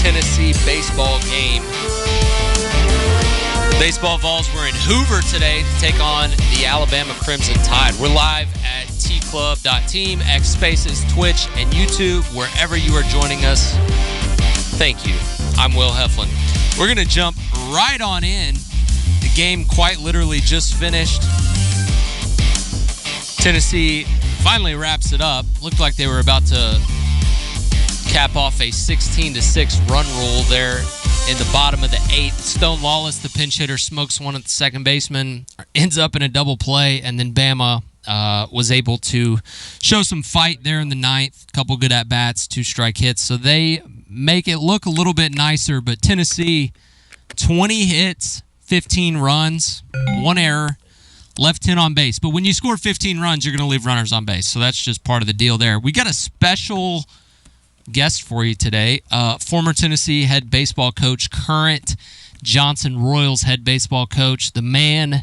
Tennessee baseball game. Baseball Vols were in Hoover today to take on the Alabama Crimson Tide. We're live at tclub.team, X Spaces, Twitch, and YouTube, wherever you are joining us. Thank you. I'm Will Heflin. We're going to jump right on in. The game quite literally just finished. Tennessee finally wraps it up. Looked like they were about to cap off a 16-6 run rule there in the bottom of the 8th. Stone Lawless, the pinch hitter, smokes one at the second baseman, ends up in a double play, and then Bama was able to show some fight there in the 9th. Couple good at-bats, 2 strike hits. So they make it look a little bit nicer, but Tennessee, 20 hits, 15 runs, 1 error, left 10 on base. But when you score 15 runs, you're going to leave runners on base. So that's just part of the deal there. We got a special guest for you today. Former Tennessee head baseball coach, current Johnson Royals head baseball coach, the man